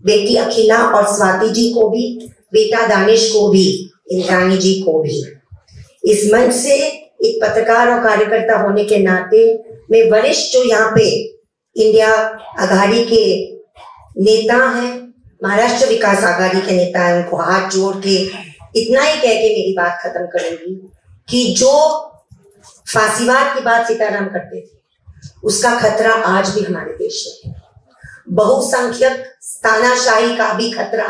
बेटी अखिला और स्वाति जी को भी, बेटा दानिश को भी, इंद्रानी जी को भी. इस मंच से एक पत्रकार और कार्यकर्ता होने के नाते मैं वरिष्ठ जो यहाँ पे इंडिया आघाड़ी के नेता हैं, महाराष्ट्र विकास आघाड़ी के नेता हैं, उनको हाथ जोड़ के इतना ही कह के मेरी बात खत्म करूंगी कि जो फांसीवाद की बात सीताराम करते थे उसका खतरा आज भी हमारे देश में है. बहुसंख्यक तानाशाही का भी खतरा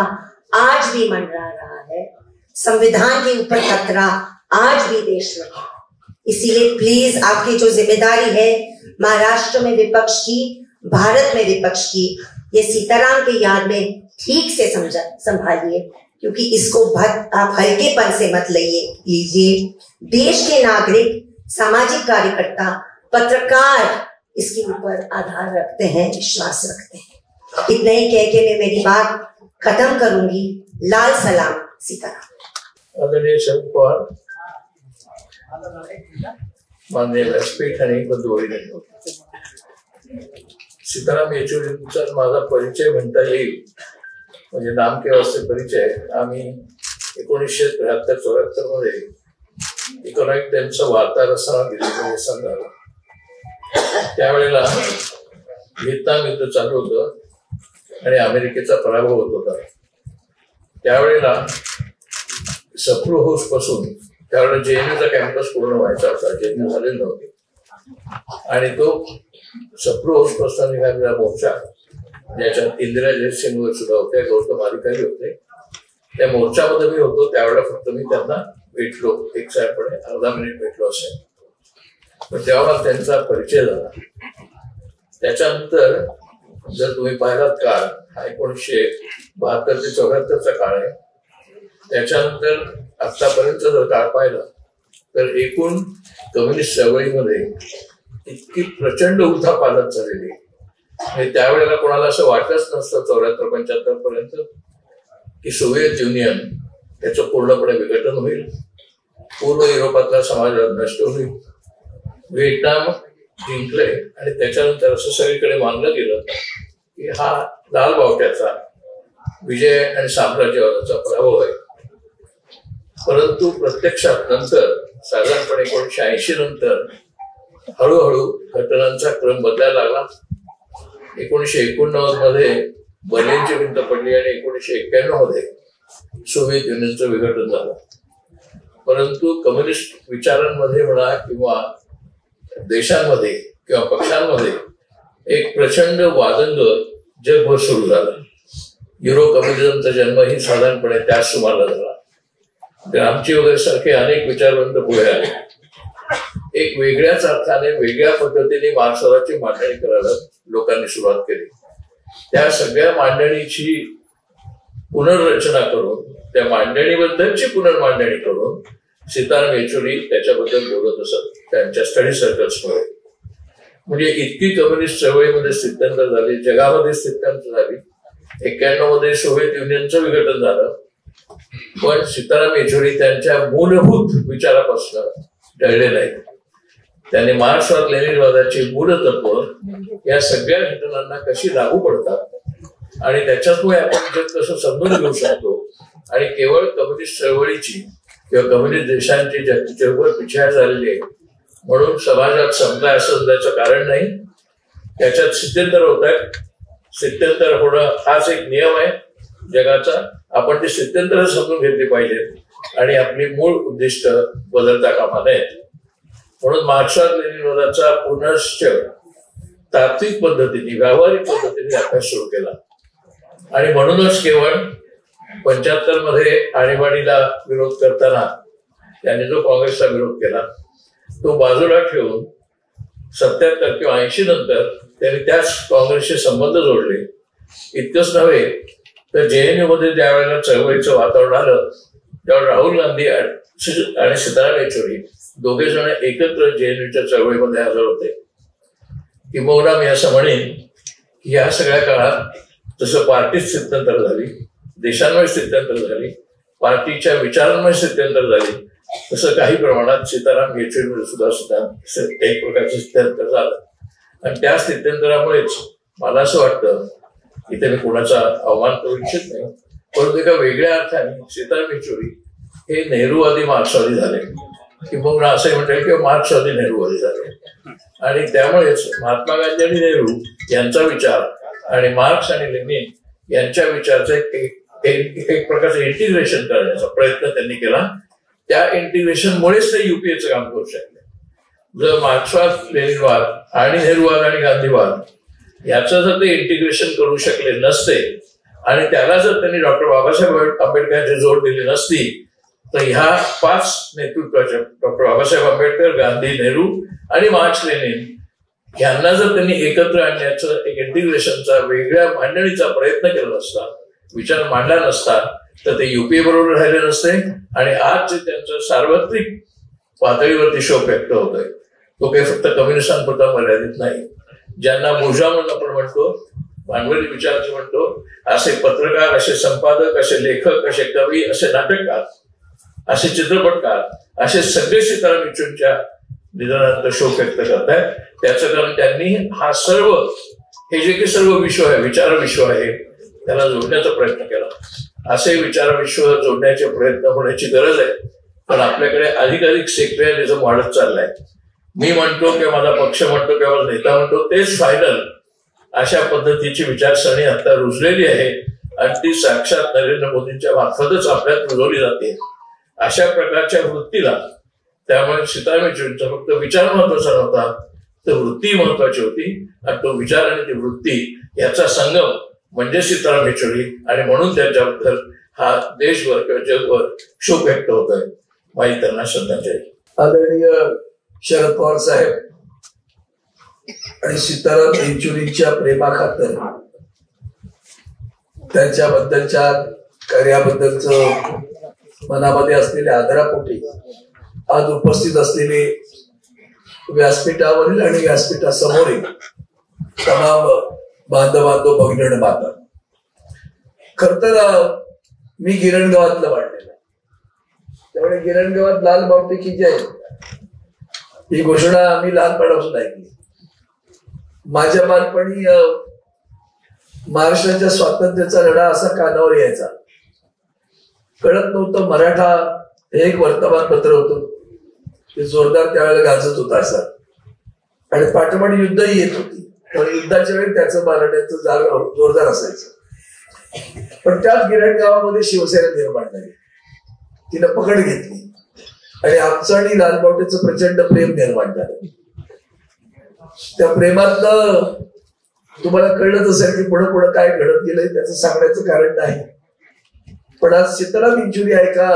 आज भी मंडरा रहा है. संविधान के ऊपर खतरा आज भी देश में है. इसीलिए प्लीज आपकी जो जिम्मेदारी है महाराष्ट्र में विपक्ष की, भारत में विपक्ष की, ये सीताराम के याद में ठीक से संभालिए क्योंकि इसको आप हल्केपन से मत लीजिए. देश के नागरिक, सामाजिक कार्यकर्ता, पत्रकार इसके ऊपर आधार रखते हैं, विश्वास रखते हैं. इतना ही कह के मैं मेरी बात खत्म करूंगी. लाल सलाम सीताराम. आदरणीय शरद पवार, माननीय व्यासपीठ आणि बंधुभगिनी, सीताराम येचुरींचा माझा परिचय म्हणता येईल, म्हणजे नामकेवाचे परिचय. आम्ही 1973-74 मध्ये इकॉनॉमिक टाइम्सचा वार्ताहर असताना दिल्लीमध्ये संघाला, त्यावेळेला व्हिएतनाम युद्ध चालू होतं आणि अमेरिकेचा पराभव होत होता. त्यावेळेला सप्रू हाऊस पासून त्यावेळेला JNUचा कॅम्पस पूर्ण व्हायचा होता, JNU झालेलं नव्हते, आणि तो सप्रू हाऊस पासून निघालेला मोर्चा, ज्याच्यात इंदिरा जयसिंग सुद्धा होत्या, गौतम अधिकारी होते, त्या मोर्चामध्ये मी होतो. त्यावेळेला फक्त मी त्यांना भेटलो, एक साहेबपणे अर्धा मिनिट भेटलो असेल, पण तेव्हा त्यांचा परिचय झाला. त्याच्यानंतर जर तुम्ही पाहिलात काळ, हा 1972 ते 74चा काळ आहे. त्याच्यानंतर आतापर्यंत जर काळ पाहिला तर एकूण कम्युनिस्ट चळवळीमध्ये इतकी प्रचंड उलथापालथ झालेली आहे. त्यावेळेला कोणाला असं वाटलंच नसतं 74-75 पर्यंत की सोव्हिएत युनियन त्याचं पूर्णपणे विघटन होईल, पूर्व युरोपातला समाज नष्ट होईल, व्हिएतनाम जिंकले, आणि त्याच्यानंतर असं सगळीकडे मानलं गेलं की हा लाल बावट्याचा विजय आणि साम्राज्यवादाचा पराभव आहे. परंतु प्रत्यक्षात नंतर साधारणपणे 1980 नंतर हळूहळू घटनांचा क्रम बदलायला लागला. 1989 मध्ये बर्लिनची भिंत पडली आणि 1991 मध्ये सोव्हिएत युनियनचं विघटन झालं. परंतु कम्युनिस्ट विचारांमध्ये म्हणा किंवा देशांमध्ये किंवा पक्षांमध्ये एक प्रचंड वादंग जगभर सुरू झालं. युरो कम्युनिझमचा जन्मही साधारणपणे त्याच सुमाराला झाला. ग्रामची वगैरे सारखे अनेक विचारवंत पुढे आले. एक वेगळ्याच अर्थाने वेगळ्या पद्धतीने मार्क्सवादाची मांडणी करायला लोकांनी सुरुवात केली. त्या सगळ्या मांडणीची पुनर्रचना करून, त्या मांडणीबद्दलची पुनर्मांडणी करून सीताराम येचुरी त्याच्याबद्दल बोलत असत त्यांच्या स्टडी सर्कल्समध्ये. म्हणजे इतकी कम्युनिस्ट चळवळीमध्ये स्थित्यंतर झाली, जगामध्ये स्थित्यंतर झाली. 91 मध्ये सोव्हिएत युनियनचं विघटन झालं, पण सीताराम येचुरी त्यांच्या मूलभूत विचारापासून टळले नाहीत. त्यांनी मार्क्सवाद लेनिनवादाची मूलतत्व या सगळ्या घटनांना कशी लागू पडतात आणि त्याच्यामुळे आपण जग कसं समजून घेऊ शकतो, आणि केवळ कम्युनिस्ट चळवळीची किंवा कम्युनिस्ट देशांची जगभर पिछाड झालेली आहे म्हणून समाजात समजा असं समजायचं कारण नाही. त्याच्यात स्थित्यंतर होत आहेत. स्थित्यंतर होणं हाच एक नियम आहे जगाचा. आपण ते स्थित्यंतर समजून घेतली पाहिजेत आणि आपली मूळ उद्दिष्ट बदलता कामा नयेत. म्हणून मार्क्सवाद लेनिनवादाचा पुनश्च तात्विक पद्धतीने, व्यावहारिक पद्धतीने अभ्यास सुरू केला. आणि म्हणूनच केवळ 75 मध्ये आणीबाणीला विरोध करताना त्यांनी जो काँग्रेसचा विरोध केला तो बाजूला ठेवून 77 किंवा 80 नंतर त्यांनी त्याच काँग्रेसचे संबंध जोडले. इतकंच नव्हे तर JNU मध्ये ज्या वेळेला चळवळीचं वातावरण आलं त्यावेळेला राहुल गांधी आणि सीताराम येचुरी दोघे जण एकत्र JNUच्या चळवळीमध्ये हजर होते. किंबहुना मी असं म्हणेन की या सगळ्या काळात जसं पार्टीत स्थित्यंतर झाली, देशांमध्ये स्थित्यंतर झाली, पार्टीच्या विचारांमध्ये स्थित्यंतर झाली, तसं काही प्रमाणात सीताराम येचुरीमध्ये सुद्धा एक प्रकारचं स्थित्यंतर झालं. आणि त्या स्थित्यंतरामुळेच मला असं वाटतं, इथे मी कोणाचा अवमान करू इच्छित नाही, परंतु एका वेगळ्या अर्थाने सीताराम येचुरी हे नेहरूवादी मार्क्सवादी झाले, किंवा असंही म्हणता येईल किंवा मार्क्सवादी नेहरूवादी झाले. आणि त्यामुळेच महात्मा गांधी आणि नेहरू यांचा विचार आणि मार्क्स आणि लेनिन यांच्या विचाराचं एक प्रकारचं इंटिग्रेशन करण्याचा प्रयत्न त्यांनी केला. त्या इंटिग्रेशनमुळेच ते युपीएचं काम करू शकले. जर मार्क्सवाद, लेनिनवाद आणि नेहरूवाद आणि गांधीवाद याचं जर ते इंटिग्रेशन करू शकले नसते आणि त्याला जर त्यांनी डॉक्टर बाबासाहेब आंबेडकरांची जोड दिली नसती तर ह्या 5 नेतृत्वाच्या डॉक्टर बाबासाहेब आंबेडकर, गांधी, नेहरू आणि मार्क्स, लेनिन यांना जर त्यांनी एकत्र आणण्याचं एक इंटिग्रेशनचा वेगळ्या मांडणीचा प्रयत्न केला नसता, विचार मांडला नसता, तर ते युपीए बरोबर राहिले नसते. आणि आज जे त्यांचं सार्वत्रिक पातळीवरती शोक व्यक्त होत आहे तो काही फक्त कम्युनिस्टांपुरता मर्यादित नाही. ज्यांना बुर्जा म्हणून आपण म्हणतो, भांडवली विचाराचे म्हणतो, असे पत्रकार, असे संपादक, असे लेखक, असे कवी, असे नाटककार, असे चित्रपटकार, असे सगळे सीताराम येचुरींच्या निधनानंतर शोक व्यक्त करतायत. त्याचं कारण त्यांनी हा सर्व हे जे काही सर्व विश्व आहे, विचार विश्व आहे, त्याला जोडण्याचा प्रयत्न केला. असे विचार विश्व जोडण्याचे प्रयत्न होण्याची गरज आहे. पण आपल्याकडे अधिकाधिक सेक्युलरिझम वाढत चाललाय. मी म्हणतो किंवा माझा पक्ष म्हणतो किंवा माझा नेता म्हणतो तेच फायनल, अशा पद्धतीची विचारसरणी आता रुजलेली आहे आणि ती साक्षात नरेंद्र मोदींच्या मार्फतच आपल्यात रुजवली जाते. अशा प्रकारच्या वृत्तीला, त्यामुळे सीताराम येचुरींचा फक्त विचार महत्वाचा नव्हता, तर वृत्ती महत्वाची होती. आणि तो विचार आणि ती वृत्ती याचा संगम म्हणजे सीताराम येचुरी. आणि म्हणून त्यांच्याबद्दल हा देशभर किंवा जगभर शोक व्यक्त होत आहे. माझी त्यांना श्रद्धांजली. आदरणीय शरद पवार साहेब आणि सीताराम येचुरींच्या प्रेमाखातर, त्यांच्याबद्दलच्या कार्याबद्दलच मनामध्ये असलेल्या आदरापोटी आज उपस्थित असलेले व्यासपीठावरील आणि व्यासपीठासमोरील तमाम बांधव भगिनी माता, खर तर मी गिरणगावातलं वाढलेलं, त्यामुळे गिरणगावात लाल बावटे की जय ही घोषणा आम्ही लहानपणापासून ऐकली. माझ्या बालपणी महाराष्ट्राच्या स्वातंत्र्याचा लढा असा कानावर यायचा. कळत नव्हतं मराठा हे एक वर्तमानपत्र होतं, ते जोरदार त्यावेळेला गाजत होतं असं. आणि पाठोपाठ युद्धही येत होती, पण युद्धाच्या वेळी त्याचं मारण्याचं जोरदार असायचं. पण त्याच गिरण गावामध्ये शिवसेना निर्माण झाली, तिनं पकड घेतली आणि आमचं आणि लालबावटेचं प्रचंड प्रेम निर्माण झालं. त्या प्रेमातलं तुम्हाला कळलं असेल की पुढे पुढे काय घडत गेलंय, त्याचं सांगण्याचं कारण नाही. पण आज सीताराम येचुरी आहे का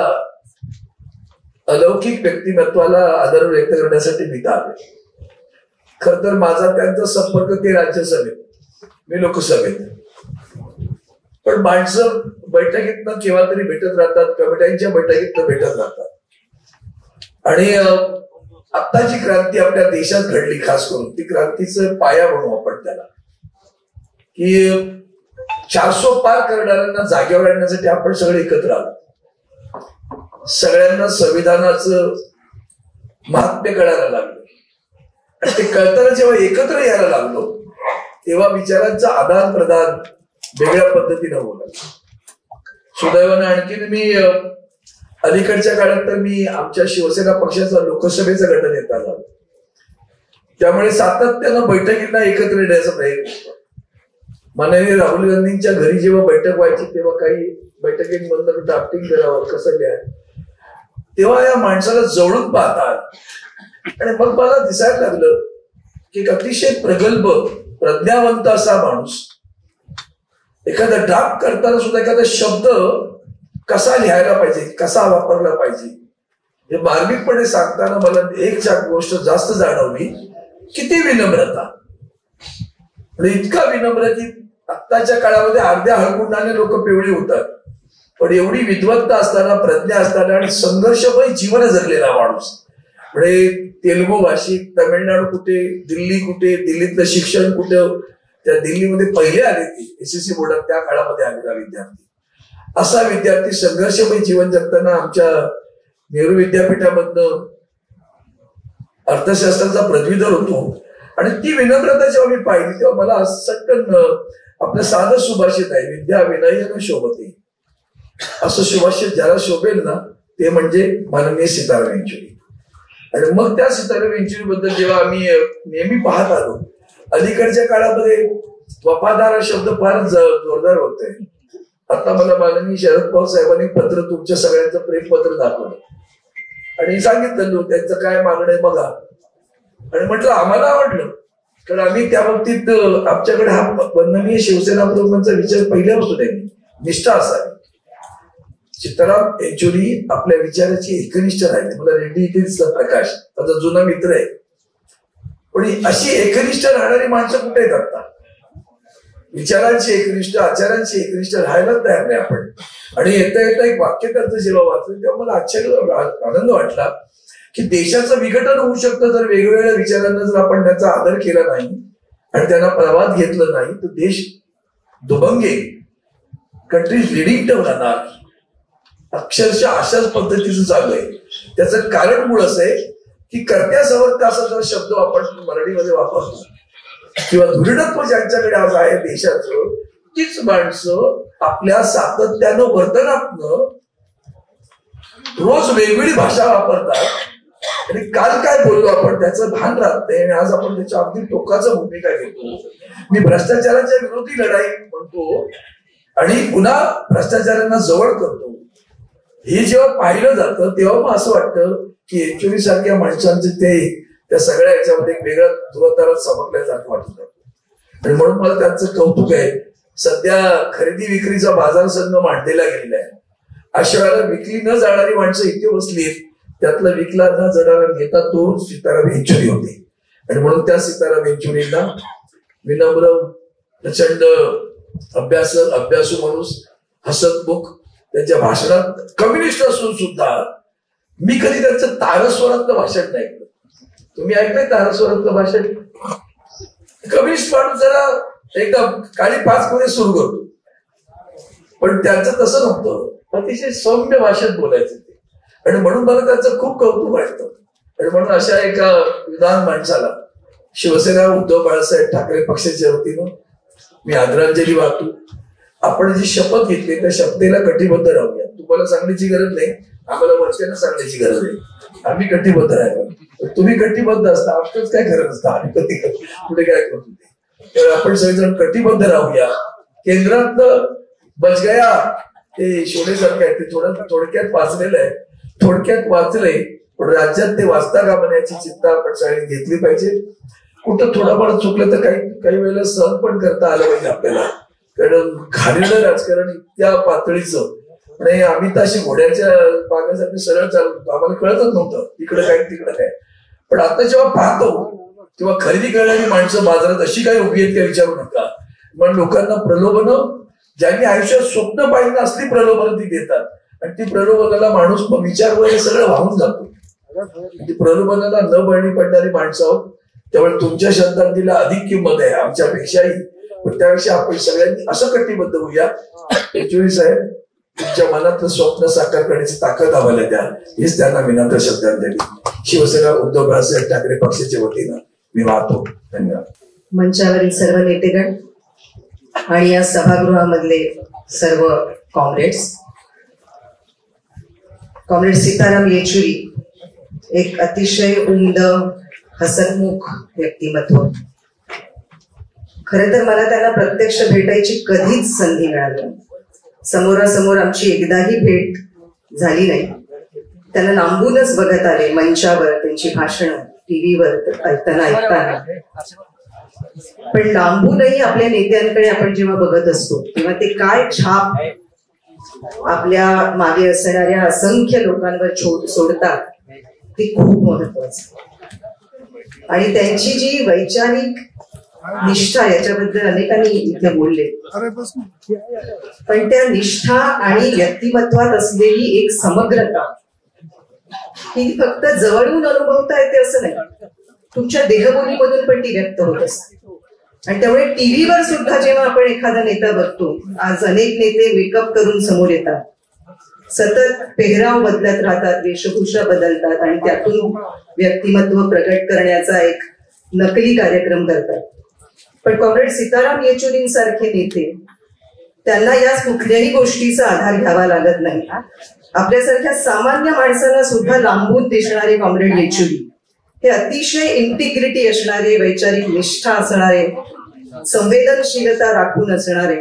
अलौकिक व्यक्तिमत्वाला आदर व्यक्त करण्यासाठी मी आले. खर तर माझा त्यांचा संपर्क ते राज्यसभेत, मी लोकसभेत. पण माणसं बैठकीतनं केव्हा तरी भेटत राहतात, कमिट्यांच्या बैठकीतनं भेटत राहतात. आणि आता जी क्रांती आपल्या देशात घडली, खास करून ती क्रांतीचं पाया म्हणू आपण त्याला, की 400 पार करणाऱ्यांना जागेवर आणण्यासाठी आपण सगळे एकत्र आलो. सगळ्यांना संविधानाचं महात्म्य कळायला लागलं. आणि ते कळताना जेव्हा एकत्र यायला लागलो, तेव्हा विचारांचं आदान प्रदान वेगळ्या पद्धतीनं होणार. सुदैवानं आणखीन मी अलीकडच्या काळात तर मी आमच्या शिवसेना पक्षाचा लोकसभेचा गटनेता झालो. त्यामुळे सातत्यानं बैठकींना एकत्र येण्याचा प्रयत्न होतो. माननीय राहुल गांधींच्या घरी जेव्हा बैठक व्हायची, तेव्हा काही बैठकींमधून ड्राफ्टिंग करावं कसं लिहाय, तेव्हा या माणसाला जवळून पाहतात आणि मग मला दिसायला लागलं की अतिशय प्रगल्भ प्रज्ञावंत असा माणूस एखादा ड्राफ्ट करताना सुद्धा एखादा शब्द कसा लिहायला पाहिजे, कसा वापरला पाहिजे, हे मार्मिकपणे सांगताना मला एक गोष्ट जास्त जाणवली, किती विनम्रता. आणि इतका विनम्र की आत्ताच्या काळामध्ये अर्ध्या हळकुंडाने लोक पिवळी होतात, पण एवढी विद्वत्ता असताना, प्रज्ञा असताना आणि संघर्षमय जीवन जगलेला माणूस. म्हणजे तेलुगू भाषिक, तामिळनाडू कुठे, दिल्ली कुठे, दिल्लीतलं शिक्षण कुठं, त्या दिल्लीमध्ये पहिले आले ती एसएससी बोर्डात त्या काळामध्ये आलेला विद्यार्थी. असा विद्यार्थी संघर्षमय जीवन जगताना आमच्या नेहरू विद्यापीठामधनं अर्थशास्त्राचा पदवीधर होतो. आणि ती विनम्रता जेव्हा मी पाहिली, तेव्हा मला सटकन आपलं साधं सुभाषित आहे, विद्या विनयन शोभते, असं सुभाषित ज्याला शोभेल ना, ते म्हणजे माननीय सीताराम येचुरी. आणि मग त्या सीताराम येचुरी बद्दल जेव्हा आम्ही नेहमी पाहत आलो, अलीकडच्या काळामध्ये वफादार हा शब्द फारच जोरदार होतोय. आता मला माननीय शरद पवार साहेबांनी पत्र, तुमच्या सगळ्यांचं प्रेमपत्र दाखवलं आणि सांगितलं त्यांचं काय मागणं आहे बघा. आणि म्हटलं आम्हाला आवडलं, कारण आम्ही त्या बाबतीत आमच्याकडे हा वंदनीय शिवसेना प्रमुखांचा विचार पहिल्यापासून आहे, निष्ठा असावी. सीताराम येचुरी आपल्या विचाराची एकनिष्ठ राहिले. मला रेड्डी इथे दिसला प्रकाश, माझा जुना मित्र आहे. पण अशी एकनिष्ठ राहणारी माणसं कुठे आहेत आता? विचारांची एकनिष्ठ, आचारांची एकनिष्ठ राहायला तयार नाही आपण. आणि येता येता एक वाक्य त्यांचं जेव्हा वाचलं, तेव्हा मला आनंद वाटला की देशाचं विघटन होऊ शकतं जर वेगवेगळ्या विचारांना जर आपण त्याचा आदर केला नाही आणि त्यांना प्रवाद घेतलं नाही, तर देश दुभंगेल, कंट्री लिडिंग टर्म राहणार. अक्षरशः अशाच पद्धतीचं चालू आहे. त्याचं कारण मूळ असं आहे की कर्त्या समर्थ असा जो शब्द आपण मराठीमध्ये वापरतो किंवा दृढत्व ज्यांच्याकडे आज आहे देशाचं, तीच माणसं आपल्या सातत्यानं वर्तनातनं रोज वेगवेगळी भाषा वापरतात आणि काल काय बोललो आपण त्याचं भान राहत नाही आणि आज आपण त्याच्या अगदी टोकाचं भूमिका घेतो. मी भ्रष्टाचाराच्या विरोधी लढाई म्हणतो आणि पुन्हा भ्रष्टाचारांना जवळ करतो. हे जेव्हा पाहिलं जातं तेव्हा मग असं वाटतं की येचुरी सारख्या माणसांचे ते त्या सगळ्या याच्यामध्ये एक वेगळ्या धुरतारात चमकल्यासारखं वाटत. आणि म्हणून मला त्यांचं कौतुक आहे. सध्या खरेदी विक्रीचा बाजार संघ मांडलेला गेलेला आहे. अशा वेळेला विकली न जाणारी माणसं इथे बसली, त्यातलं विकला न जाणारा नेता तो सीताराम येचुरी होते. आणि म्हणून त्या सीताराम येचुरींना विनम्र, प्रचंड अभ्यासू माणूस, हसतमुख, त्यांच्या भाषणात कम्युनिस्ट असून सुद्धा मी कधी त्यांचं तारस्वरातलं भाषण नाही ऐकलं. तुम्ही ऐकलंय तारस्वरातलं भाषण? कम्युनिस्ट माणूस जरा एकदम काळी पाच मध्ये सुरू करतो, पण त्यांचं तसं नव्हतं. अतिशय सौम्य भाषेत बोलायचं ते. आणि म्हणून मला त्याचं खूप कौतुक वाटतं. आणि म्हणून अशा एका विद्वान माणसाला शिवसेना उद्धव बाळासाहेब ठाकरे पक्षाच्या वतीनं मी आदरांजली वाहतो. आपण जी शपथ घेतली त्या शपथेला कटिबद्ध राहूया. तुम्हाला सांगण्याची गरज नाही, आम्हाला वरच्यांना सांगण्याची गरज आहे. आम्ही कटिबद्ध राहायला, तुम्ही कटिबद्ध असता, आमचंच काय खरं नसतं. आम्ही कधी पुढे काय करतो तर आपण सगळेजण कटिबद्ध राहूया. केंद्रातलं बचगया ते शोधेसारखं आहे, ते थोडक्यात वाचलेलं आहे, थोडक्यात वाचलंय, पण राज्यात ते वाचता का याची चिंता आपण सगळ्यांनी घेतली पाहिजे. कुठं थोडंफार चुकलं तर काही वेळेला सहन पण करता आलं पाहिजे आपल्याला. कारण घाणेरडं राजकारण इतक्या पातळीचं, आणि आम्ही तर अशी घोड्याच्या पाण्यासाठी सरळ चालत होतो, आम्हाला कळतच नव्हतं इकडं काय तिकडं काय. पण आता जेव्हा पाहतो तेव्हा खरेदी करणारी माणसं बाजारात अशी काही उभी आहेत का विचारू नका. पण लोकांना प्रलोभनं, ज्यांनी आयुष्यात स्वप्न पाहिजे असली प्रलोभनं ती देतात आणि ती प्रलोभनाला माणूस विचार वगैरे सगळं वाहून जातो. ती प्रलोभनाला न बळी पडणारी माणसं आहोत. त्यामुळे तुमच्या शब्दांतीला अधिक किंमत आहे आमच्यापेक्षाही. पण त्यापेक्षा आपण सगळ्यांनी असं कटिबद्ध होऊया. येचुरी साहेब, तुमच्या मनातलं स्वप्न साकार करण्याची ताकद आम्हाला द्या, हेच त्यांना विनम्र श्रद्धांजली शिवसेना उद्धव बाळासाहेब ठाकरे पक्षाच्या वतीनं मी वाहतो. धन्यवाद. मंचावरील सर्व नेतेगण आणि या सभागृहामधले सर्व कॉम्रेड्स, कॉम्रेड सीताराम येचुरी एक अतिशय उमद, हसतमुख व्यक्तिमत्व. खरं तर मला त्यांना प्रत्यक्ष भेटायची कधीच संधी मिळाली नाही. समोरासमोर आमची एकदाही भेट झाली नाही. त्यांना लांबूनच बघत आले, मंचावर त्यांची भाषणं, टीव्हीवर ऐकताना. पण लांबूनही आपल्या नेत्यांकडे आपण जेव्हा बघत असतो तेव्हा ते काय छाप आपल्या मागे असणाऱ्या असंख्य लोकांवर सोडतात ते खूप महत्वाचं. आणि त्यांची जी वैचारिक निष्ठा, याच्याबद्दल अनेकांनी इथे बोलले, पण त्या निष्ठा आणि व्यक्तिमत्वात असलेली एक समग्रता ही फक्त जवळून अनुभवता येते असं नाही, तुमच्या देहबोलीमधून पण ती व्यक्त होत असते. आणि त्यामुळे टीव्हीवर सुद्धा जेव्हा आपण एखादा नेता बघतो, आज अनेक नेते मेकअप करून समोर येतात, सतत पेहराव बदलत राहतात, वेशभूषा बदलतात आणि त्यातून व्यक्तिमत्व प्रकट करण्याचा एक नकली कार्यक्रम करतात. पण कॉम्रेड सीताराम येचुरींसारखे नेते, त्यांना या कुठल्याही गोष्टीचा आधार घ्यावा लागत नाही. आपल्यासारख्या सामान्य माणसांना सुद्धा लांबून दिसणारे कॉम्रेड येचुरी हे अतिशय इंटिग्रिटी असणारे, वैचारिक निष्ठा असणारे, संवेदनशीलता राखून असणारे,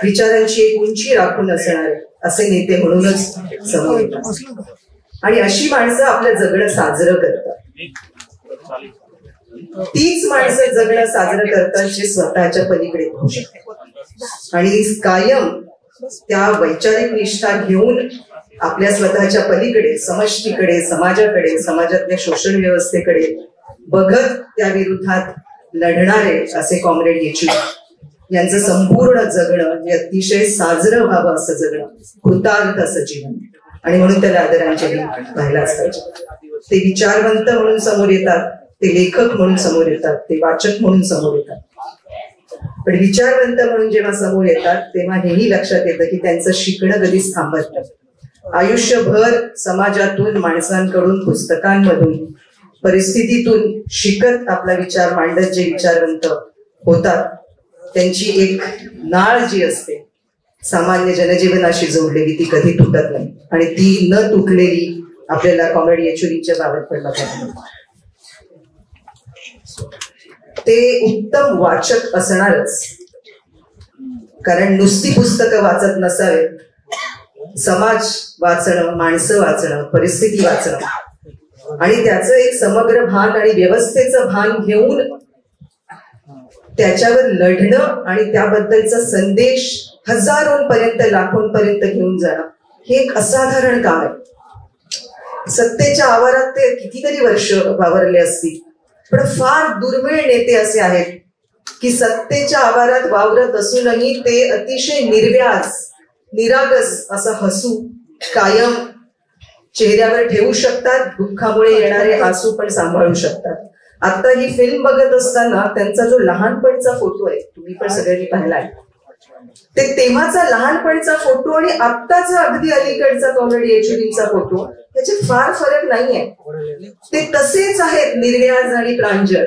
विचारांची एक उंची राखून असणारे असे नेते म्हणूनच समोर येतात. आणि अशी माणसं आपलं जगणं साजरं करतात. तीच माणसं जगणं साजरं करतात जे स्वतःच्या पलीकडे होऊ शकतात आणि कायम त्या वैचारिक निष्ठा घेऊन आपल्या स्वतःच्या पलीकडे, समष्टीकडे, समाजाकडे, समाजातल्या शोषण व्यवस्थेकडे बघत त्या विरोधात लढणारे असे कॉम्रेड येचुरी यांचं संपूर्ण जगणं हे अतिशय साजरं व्हावं असं जगणं, कृतार्थ असं जीवन. आणि म्हणून त्याला आदरांजली व्हायलाच पाहिजे. ते विचारवंत म्हणून समोर येतात, ते लेखक म्हणून समोर येतात, ते वाचक म्हणून समोर येतात. पण विचारवंत म्हणून जेव्हा समोर येतात तेव्हा हेही लक्षात येतं की त्यांचं शिकणं कधीच थांबत नाही. आयुष्यभर समाजातून, माणसांकडून, पुस्तकांमधून परिस्थितीतून शिकत आपला विचार मांडत जे विचारवंत होतात त्यांची एक नाळ जी असते सामान्य जनजीवनाशी जोडलेली ती कधी तुटत नाही आणि ती न तुटलेली आपल्याला कॉम्रेड येचुरींच्या बाबत पण बघायला ते उत्तम वाचक असणारच, कारण नुसती पुस्तकं वाचत नसावेत, समाज वाचणं, माणसं वाचणं, परिस्थिती वाचणं आणि त्याचं एक समग्र भान आणि व्यवस्थेचं भान घेऊन त्याच्यावर लढणं आणि त्याबद्दलचा संदेश हजारोंपर्यंत लाखोंपर्यंत घेऊन जाणं हे एक असाधारण काम आहे. सत्तेच्या आवारात ते कितीतरी वर्ष वावरले असतील, पण फार दुर्मिळ नेते असे आहेत की सत्तेच्या आवारात वावरत असूनही ते अतिशय निर्व्याज निरागस असं हसू कायम चेहऱ्यावर ठेवू शकतात, दुःखामुळे येणारे आसू पण सांभाळू शकतात. आता ही फिल्म बघत असताना त्यांचा जो लहानपणचा फोटो आहे, तुम्ही पण सगळ्यांनी पाहिलाय, ते तेव्हाचा लहानपणचा फोटो आणि आत्ताचा अगदी अलीकडचा कॉम्रेड येचुरींचा फोटो त्याच्यात फार फरक नाहीये. ते तसेच आहेत, निर्व्याज आणि प्रांजळ.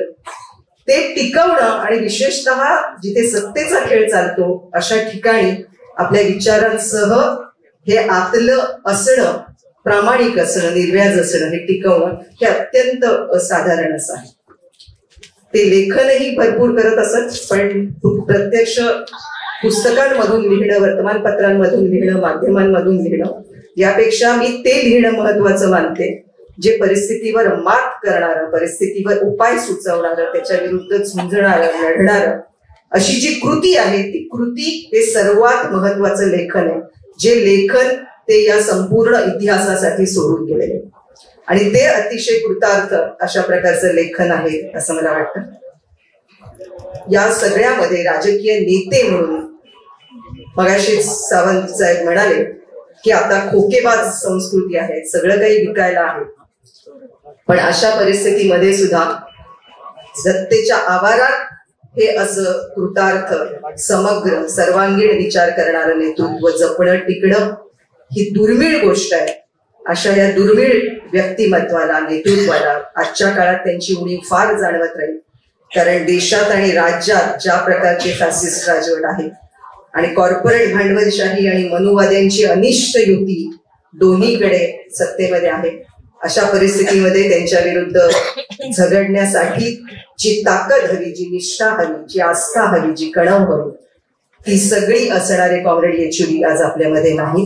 ते टिकवणं आणि विशेषतः जिथे सत्तेचा खेळ चालतो अशा ठिकाणी आपल्या विचारांसह हे आतलं असणं, प्रामाणिक असणं, निर्व्याज असणं हे टिकवणं हे अत्यंत असाधारण असं आहे. ते लेखनही भरपूर करत असत, पण प्रत्यक्ष पुस्तकांमधून लिहिणं, वर्तमानपत्रांमधून लिहिणं, माध्यमांमधून लिहिणं यापेक्षा मी ते लिहिणं महत्वाचं मानते जे परिस्थितीवर मात करणारं, परिस्थितीवर उपाय सुचवणारं, त्याच्या विरुद्ध झुंजणारं, लढणारं अशी जी कृती आहे ती कृती हे सर्वात महत्वाचं लेखन आहे, जे लेखन ते या संपूर्ण इतिहासासाठी सोडून गेलेले आणि ते अतिशय कृतार्थ अशा प्रकारचं लेखन आहे असं मला वाटतं. या सगळ्यामध्ये राजकीय नेते म्हणून मगाशी सावंत साहेब म्हणाले की आता खोकेबाज संस्कृती आहे, सगळं काही विकायला आहे, पण अशा परिस्थितीमध्ये सुद्धा सत्तेच्या आवारात हे असं कृतार्थ, समग्र, सर्वांगीण विचार करणारं नेतृत्व जपणं, टिकणं ही दुर्मिळ गोष्ट आहे. अशा या दुर्मिळ व्यक्तिमत्वाला, नेतृत्वाला आजच्या काळात त्यांची उणीव फार जाणवत राहील, कारण देशात आणि राज्यात ज्या प्रकारचे फॅसिस्ट राजवट आहे आणि कॉर्पोरेट भांडवलशाही आणि मनुवाद्यांची अनिष्ट युती दोन्हीकडे सत्तेमध्ये आहे, अशा परिस्थितीमध्ये त्यांच्या विरुद्ध झगडण्यासाठी जी ताकद हवी, जी निष्ठा हवी, जी आस्था हवी, जी कणव हवी, ती सगळी असणारे कॉम्रेड येचुरी आज आपल्यामध्ये नाही.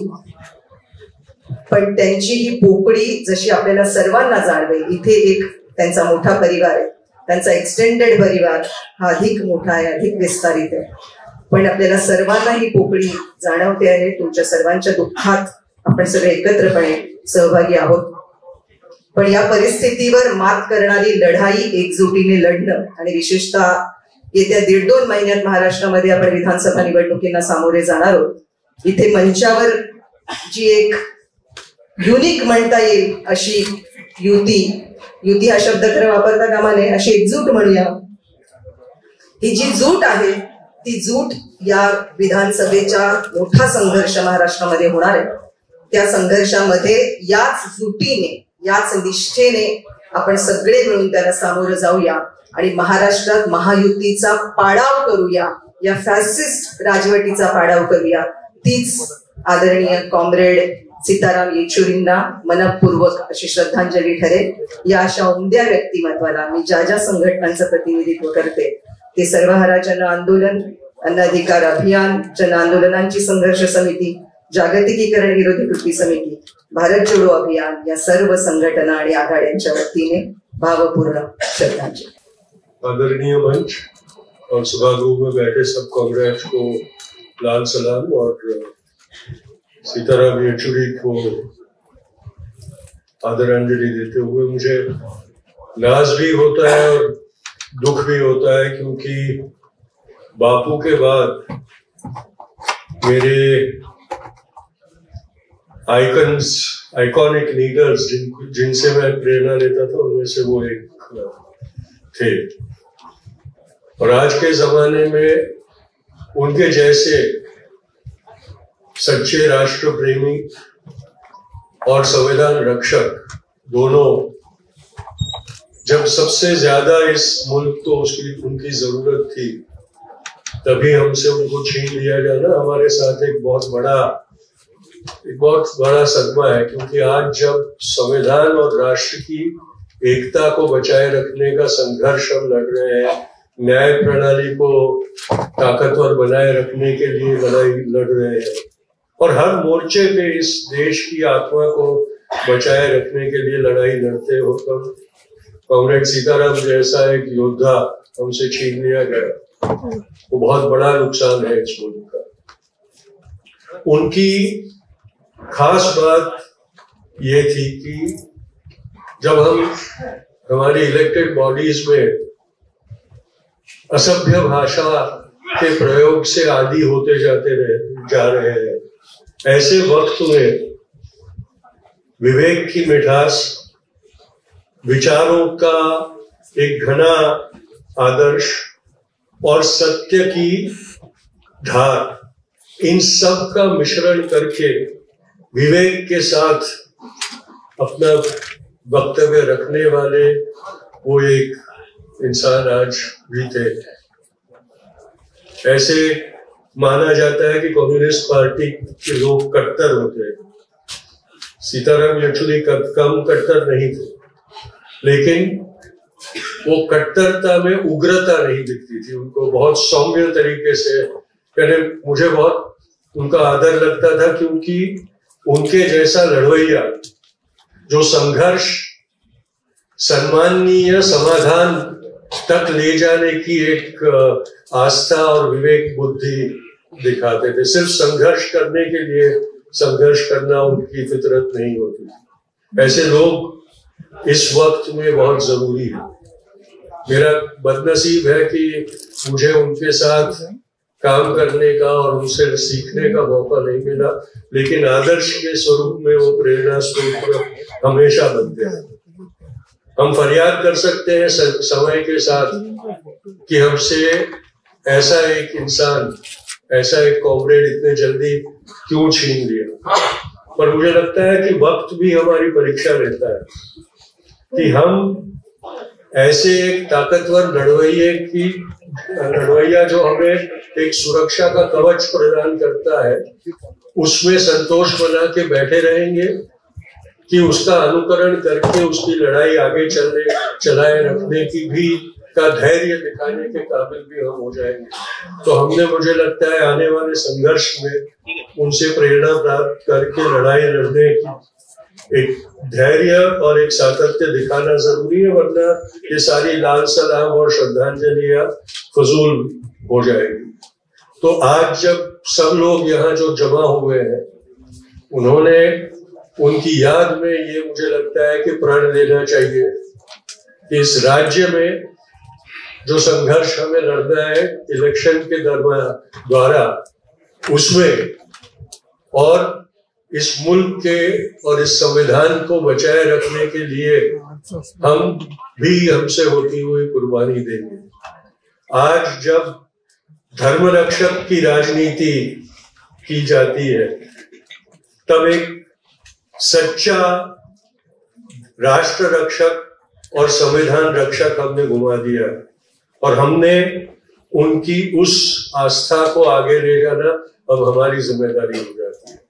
पण त्यांची ही पोकळी जशी आपल्याला सर्वांना जाणवेल, इथे एक त्यांचा मोठा परिवार आहे, त्यांचा एक्सटेंडेड परिवार हा अधिक मोठा आहे, अधिक विस्तारित आहे, पण आपल्याला सर्वांना ही पोकळी जाणवते आहे. तुमच्या सर्वांच्या दुःखात आपण सगळे एकत्रपणे सहभागी आहोत. पण या परिस्थितीवर मात करणारी लढाई एकजुटीने लढणं आणि विशेषतः येत्या 1.5-2 महिन्यात महाराष्ट्रामध्ये आपण विधानसभा निवडणुकींना सामोरे जाणार आहोत. इथे मंचावर जी एक युनिक म्हणता येईल अशी युती हा शब्द खरं वापरता कामा नये, अशी एकजूट म्हणूया. ही जी जूट आहे ती जूट या विधानसभेचा मोठा संघर्ष महाराष्ट्रामध्ये होणार आहे. त्या संघर्षामध्ये याच जुटीने, याच निष्ठेने आपण सगळे मिळून त्याला सामोरं जाऊया आणि महाराष्ट्रात महायुतीचा पाडाव करूया, या फॅसिस्ट राजवटीचा पाडाव करूया. तीच आदरणीय कॉम्रेड सीताराम येचुरींना मनपूर्वक अशी श्रद्धांजली ठरेल. या अशा उमद्या व्यक्तिमत्वाला मी ज्या ज्या संघटनांचं प्रतिनिधित्व करते ते सर्वहारा जन आंदोलन, अन्न अधिकार अभियान, जन आंदोलनांची संघर्ष समिती, जागतिकीकरण विरोधी कृती समिती, भारत जोडो अभियान या सर्व संघटना आणि आघाड्यांच्या वतीने भावपूर्ण श्रद्धांजली. आदरणीय मंच और सभागृह में बैठे सब कॉम्रेड्स को लाल सलाम और सीताराम येचुरी को आदरांजलि देते हुए मुझे नाज भी होता है और दुख भी होता है, क्योंकि बापू के बाद मेरे आइकॉनिक लीडर्स जिनसे मैं प्रेरणा लेता था उनमें से वो एक थे. और आज के जमाने में उनके जैसे सच्चे राष्ट्र प्रेमी और संविधान रक्षक दोनों जब सबसे ज्यादा इस मुल्क को उनकी जरूरत थी, तभी हमसे उनको छीन लिया जाना हमारे साथ एक बहुत बड़ा सदमा है। क्योंकि आज जब संविधान और राष्ट्र की एकता को बचाए रखने का संघर्ष हम लड़ रहे हैं, न्याय प्रणाली को ताकतवर बनाए रखने के लिए लड़ाई लड़ रहे हैं, और हर मोर्चे पे इस देश की आत्मा को बचाए रखने के लिए लड़ाई लड़ते हो, तब कॉमरेड सीताराम जैसा एक योद्धा हमसे छीन लिया गया, वो बहुत बड़ा नुकसान है इस मुल्क का। उनकी खास बात ये थी कि जब हम हमारी इलेक्टेड बॉडीज में असभ्य भाषा के प्रयोग से आदी होते जा रहे हैं, ऐसे वक्त में विवेक की मिठास, विचारों का एक घना आदर्श और सत्य की धार, इन सब का मिश्रण करके विवेक के साथ अपना वक्तव्य रखने वाले वो एक इंसान आज भी थे। ऐसे माना जाता है कि कम्युनिस्ट पार्टी के लोग कट्टर होते हैं। सीताराम येचुरी कम कट्टर नहीं थे, लेकिन वो कट्टरता में उग्रता नहीं दिखती थी। उनको बहुत सौम्य तरीके से, यानी मुझे बहुत उनका आदर लगता था, क्योंकि उनके जैसा लड़वैया जो संघर्ष सम्माननीय समाधान तक ले जाने की एक आस्था और विवेक बुद्धि दिखाते थे। सिर्फ संघर्ष करने के लिए संघर्ष करना उनकी फितरत नहीं होती। ऐसे लोग इस वक्त में बहुत जरूरी है। मेरा बदनसीब है कि मुझे उनके साथ काम करने का और उनसे सीखने का मौका नहीं मिला, लेकिन आदर्श के स्वरूप में वो प्रेरणा स्रोत हमेशा बनते हैं। हम फरियाद कर सकते हैं समय के साथ कि हमसे ऐसा एक इंसान, ऐसा एक कॉमरेड इतने जल्दी क्यों छीन लिया, पर मुझे लगता है कि वक्त भी हमारी परीक्षा लेता है कि हम ऐसे एक ताकतवर लड़वैया जो हमें एक सुरक्षा का कवच प्रदान करता है, उसमें संतोष बना के बैठे रहेंगे कि उसका अनुकरण करके उसकी लड़ाई आगे चलाए रखने की भी का धैर्य दिखाने के काबिल भी हम हो जाएंगे। तो हमने, मुझे लगता है, आने वाले संघर्ष में उनसे प्रेरणा प्राप्त करके लड़ाई लड़ने की एक धैर्य और एक सातत्य दिखाना जरूरी है, वरना ये सारी लाल सलाम और श्रद्धांजलियां फजूल हो जाएगी। तो आज जब सब लोग यहाँ जो जमा हुए हैं, उन्होंने उनकी याद में ये मुझे लगता है कि प्रण लेना चाहिए कि इस राज्य में जो संघर्ष हमें लड़ना है इलेक्शन के द्वारा, उसमें और इस मुल्क के और इस संविधान को बचाए रखने के लिए हम भी हमसे होती हुई कुर्बानी देंगे। आज जब धर्म रक्षक की राजनीति की जाती है, तब एक सच्चा राष्ट्र रक्षक और संविधान रक्षक हमने गुमा दिया, और हमने उनकी उस आस्था को आगे ले जाना अब हमारी जिम्मेदारी हो जाती है।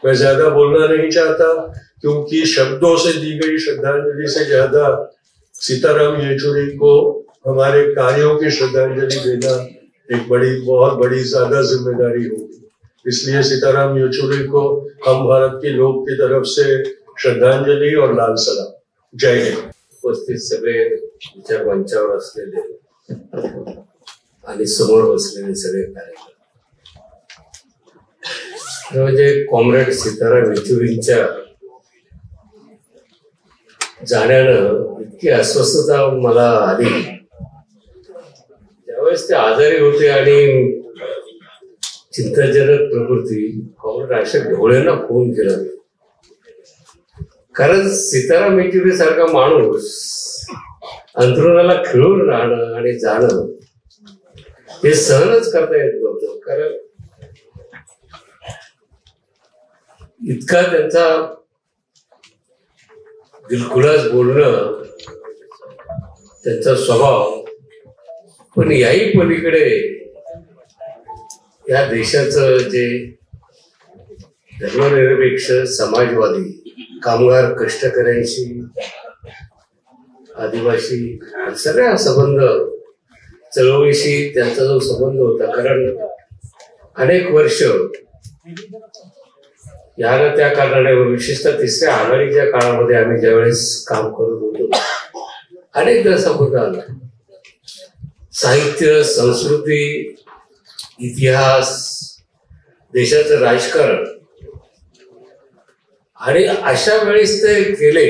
मैं ज्यादा बोलना नहीं चाहता, क्योंकि शब्दों से दी गई श्रद्धांजलि से ज्यादा सीताराम येचुरी को हमारे कार्यों की श्रद्धांजलि देना एक बहुत बड़ी ज्यादा जिम्मेदारी होगी। इसलिए सीताराम येचुरी को हम भारत के लोग की तरफ से श्रद्धांजली और लाल सलाम। जय हिंद। उपस्थित सगळे विचार मंचावर असलेले आणि समोर बसलेले सगळे कार्यकर्ते, म्हणजे कॉम्रेड सीताराम येचुरींच्या जाण्यानं इतकी अस्वस्थता मला आली। त्यावेळेस ते आजारी होते आणि चिंताजनक प्रकृती। कॉम्रेड अशोक ढोळेंना फोन केला, कारण सीताराम येचुरी सारखा माणूस अंतरुणाला खिळून राहणं आणि जाणं हे सहनच करता येत नव्हतं, कारण इतका त्यांचा दिलखुलास बोलणं त्यांचा स्वभाव, पण याही पलीकडे या देशाचं जे धर्मनिरपेक्ष समाजवादी, कामगार, कष्टकऱ्यांशी, आदिवासी सगळ्या संबंध, चळवळीशी त्यांचा जो संबंध होता, कारण अनेक वर्ष या ना त्या कारणाने, विशेषतः तिसऱ्या आघाडीच्या काळामध्ये आम्ही ज्यावेळेस काम करत होतो, अनेकदा संबंध आला. साहित्य, संस्कृती, इतिहास, देशाचं राजकारण, आणि अशा वेळेस ते केले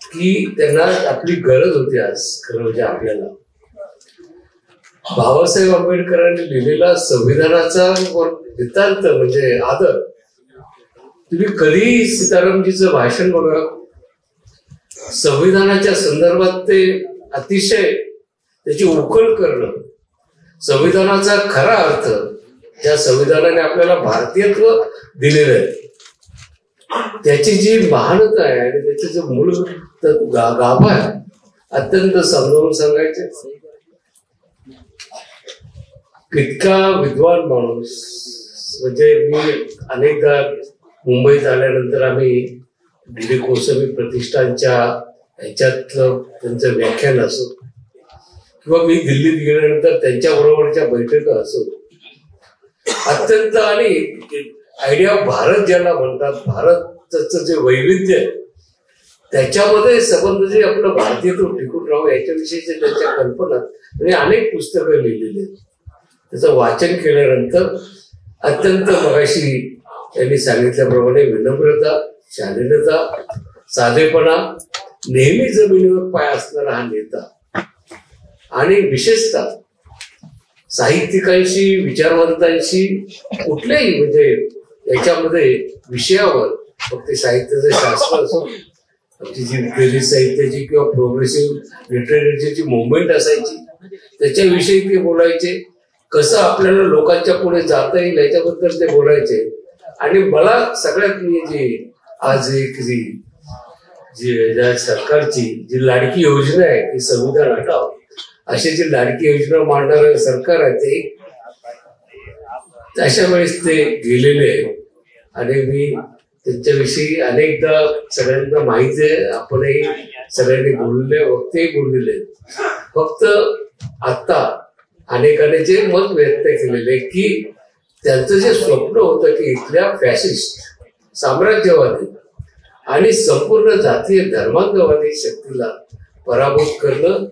की त्यांना आपली गरज होती. आज खरं म्हणजे आपल्याला बाबासाहेब आंबेडकरांनी लिहिलेला संविधानाचा नितांत म्हणजे आदर. तुम्ही कधी सीतारामजीचं भाषण बघा, संविधानाच्या संदर्भात ते अतिशय त्याची उकल करणं, संविधानाचा खरा अर्थ, ज्या संविधानाने आपल्याला भारतीयत्व दिलेलं आहे, त्याची जी महानता आहे आणि त्याचे जे मूळ गाभा आहे, अत्यंत समजावून सांगायचे. इतका विद्वान माणूस, म्हणजे मी अनेकदा मुंबईत आल्यानंतर आम्ही डी कोसंबी प्रतिष्ठानच्या ह्याच्यातलं त्यांचं व्याख्यान असो किंवा मी दिल्लीत गेल्यानंतर त्यांच्या बरोबरच्या बैठका असो, अत्यंत, आणि आयडिया ऑफ भारत ज्याला म्हणतात, भारताचं जे वैविध्य आहे त्याच्यामध्ये संबंध जे आपलं भारतीयत्व टिकून राहू याच्याविषयीचे त्यांच्या कल्पना म्हणजे अनेक पुस्तकं लिहिलेली आहेत. त्याचं वाचन केल्यानंतर अत्यंत मगाशी त्यांनी सांगितल्याप्रमाणे विनम्रता, शालीनता, साधेपणा, नेहमी जमिनीवर पाय असणारा हा नेता, आणि विशेषतः साहित्यिकांशी, विचारवंतांशी कुठल्याही म्हणजे याच्यामध्ये विषयावर, फक्त साहित्याचं शास्त्र असो, आमची जी विद्यार्थी साहित्याची किंवा प्रोग्रेसिव्ह लिटरेचरची जी मुवमेंट असायची त्याच्याविषयी ते बोलायचे. कसं आपल्याला लोकांच्या पुढे जाता येईल याच्याबद्दल ते बोलायचे. आणि मला सगळ्यात मी जी आज एक जी सरकारची जी लाडकी योजना आहे ती संविधान हटाव अशी जी लाडकी योजना मांडणारं सरकार आहे ते अशा वेळेस ते गेलेले आहे. आणि मी त्यांच्याविषयी अनेकदा सगळ्यांना माहिती आहे, आपणही सगळ्यांनी बोलले, वक्तेही बोललेले. फक्त आता अनेकांनी जे मत व्यक्त केलेले की त्यांचं जे स्वप्न होतं की इथल्या फॅसिस्ट, साम्राज्यवादी आणि संपूर्ण जातीय धर्मांगवादी शक्तीला पराभूत करणं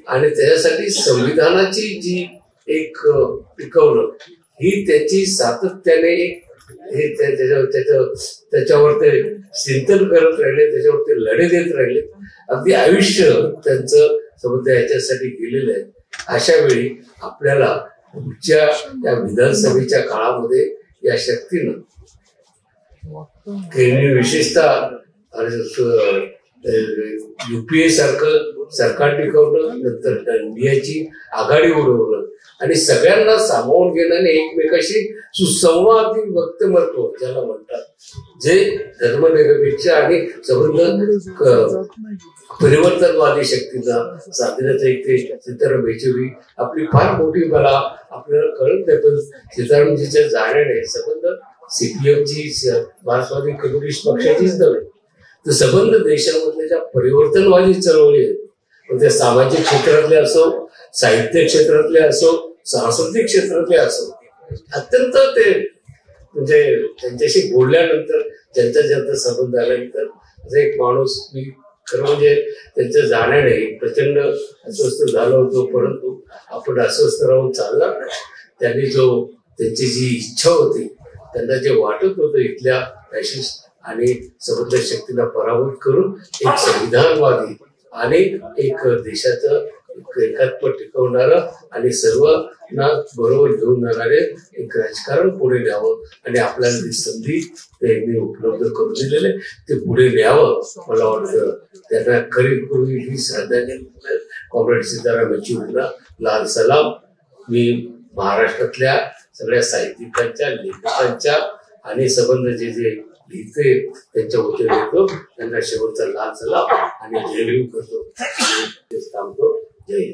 आणि त्याच्यासाठी संविधानाची जी एक टिकवणं ही त्याची सातत्याने हे त्याच्यावर ते चिंतन करत राहिले, त्याच्यावर ते लढे देत राहिले. अगदी आयुष्य त्यांचं संबंध याच्यासाठी गेलेलं आहे. अशा वेळी आपल्याला पुढच्या या विधानसभेच्या काळामध्ये या शक्तीनं केंद्रीय विशेषतः युपीए सारखं सरकार टिकवणं, नंतर इंडियाची आघाडी उडवणं आणि सगळ्यांना सामावून घेणं आणि एकमेकाशी सुसंवादी व्यक्तिमत्व ज्याला म्हणतात, जे धर्मनिरपेक्ष आणि संबंध परिवर्तनवादी शक्तीचा साधण्याचं एक ते सीताराम येचुरी आपली फार मोठी, मला आपल्याला कळत नाही पण सीतारामजीच्या जाण्याने संबंध सीपीएमची, मार्क्सवादी कम्युनिस्ट पक्षाचीच नव्हे तर संबंध देशामधल्या ज्या परिवर्तनवादी चळवळी आहेत, मग त्या सामाजिक क्षेत्रातले असो, साहित्य क्षेत्रातले असो, सांस्कृतिक क्षेत्रातले असो, अत्यंत ते म्हणजे त्यांच्याशी बोलल्यानंतर ज्यांचा संबंध आल्यानंतर असं एक माणूस, मी खरं म्हणजे त्यांच्या जाण्याने प्रचंड अस्वस्थ झालो होतो, परंतु आपण अस्वस्थ राहून चालला. त्यांनी जो त्यांची जी इच्छा होती, त्यांना जे वाटत होतं इथल्या फॅशिस्ट आणि संबंध शक्तीला पराभूत करून एक संविधानवादी आणि एक देशाचं एकात्म टिकवणारं आणि सर्वांना बरोबर घेऊन जाणारे एक राजकारण पुढे न्यावं आणि आपल्याला जी संधी त्यांनी उपलब्ध करून दिलेले ते पुढे न्यावं. मला वाटतं त्यांना खरीपूर्वी ही श्रद्धांजली कॉम्रेड सीताराम येचुरीला लाल सलाम. मी महाराष्ट्रातल्या सगळ्या साहित्यिकांच्या, लेखकांच्या आणि संबंध जे इथे त्यांच्या वतीने येतो, त्यांना शेवटचा लाल सलाम आणि जय भीम करतो. थांबतो. जय हिंद.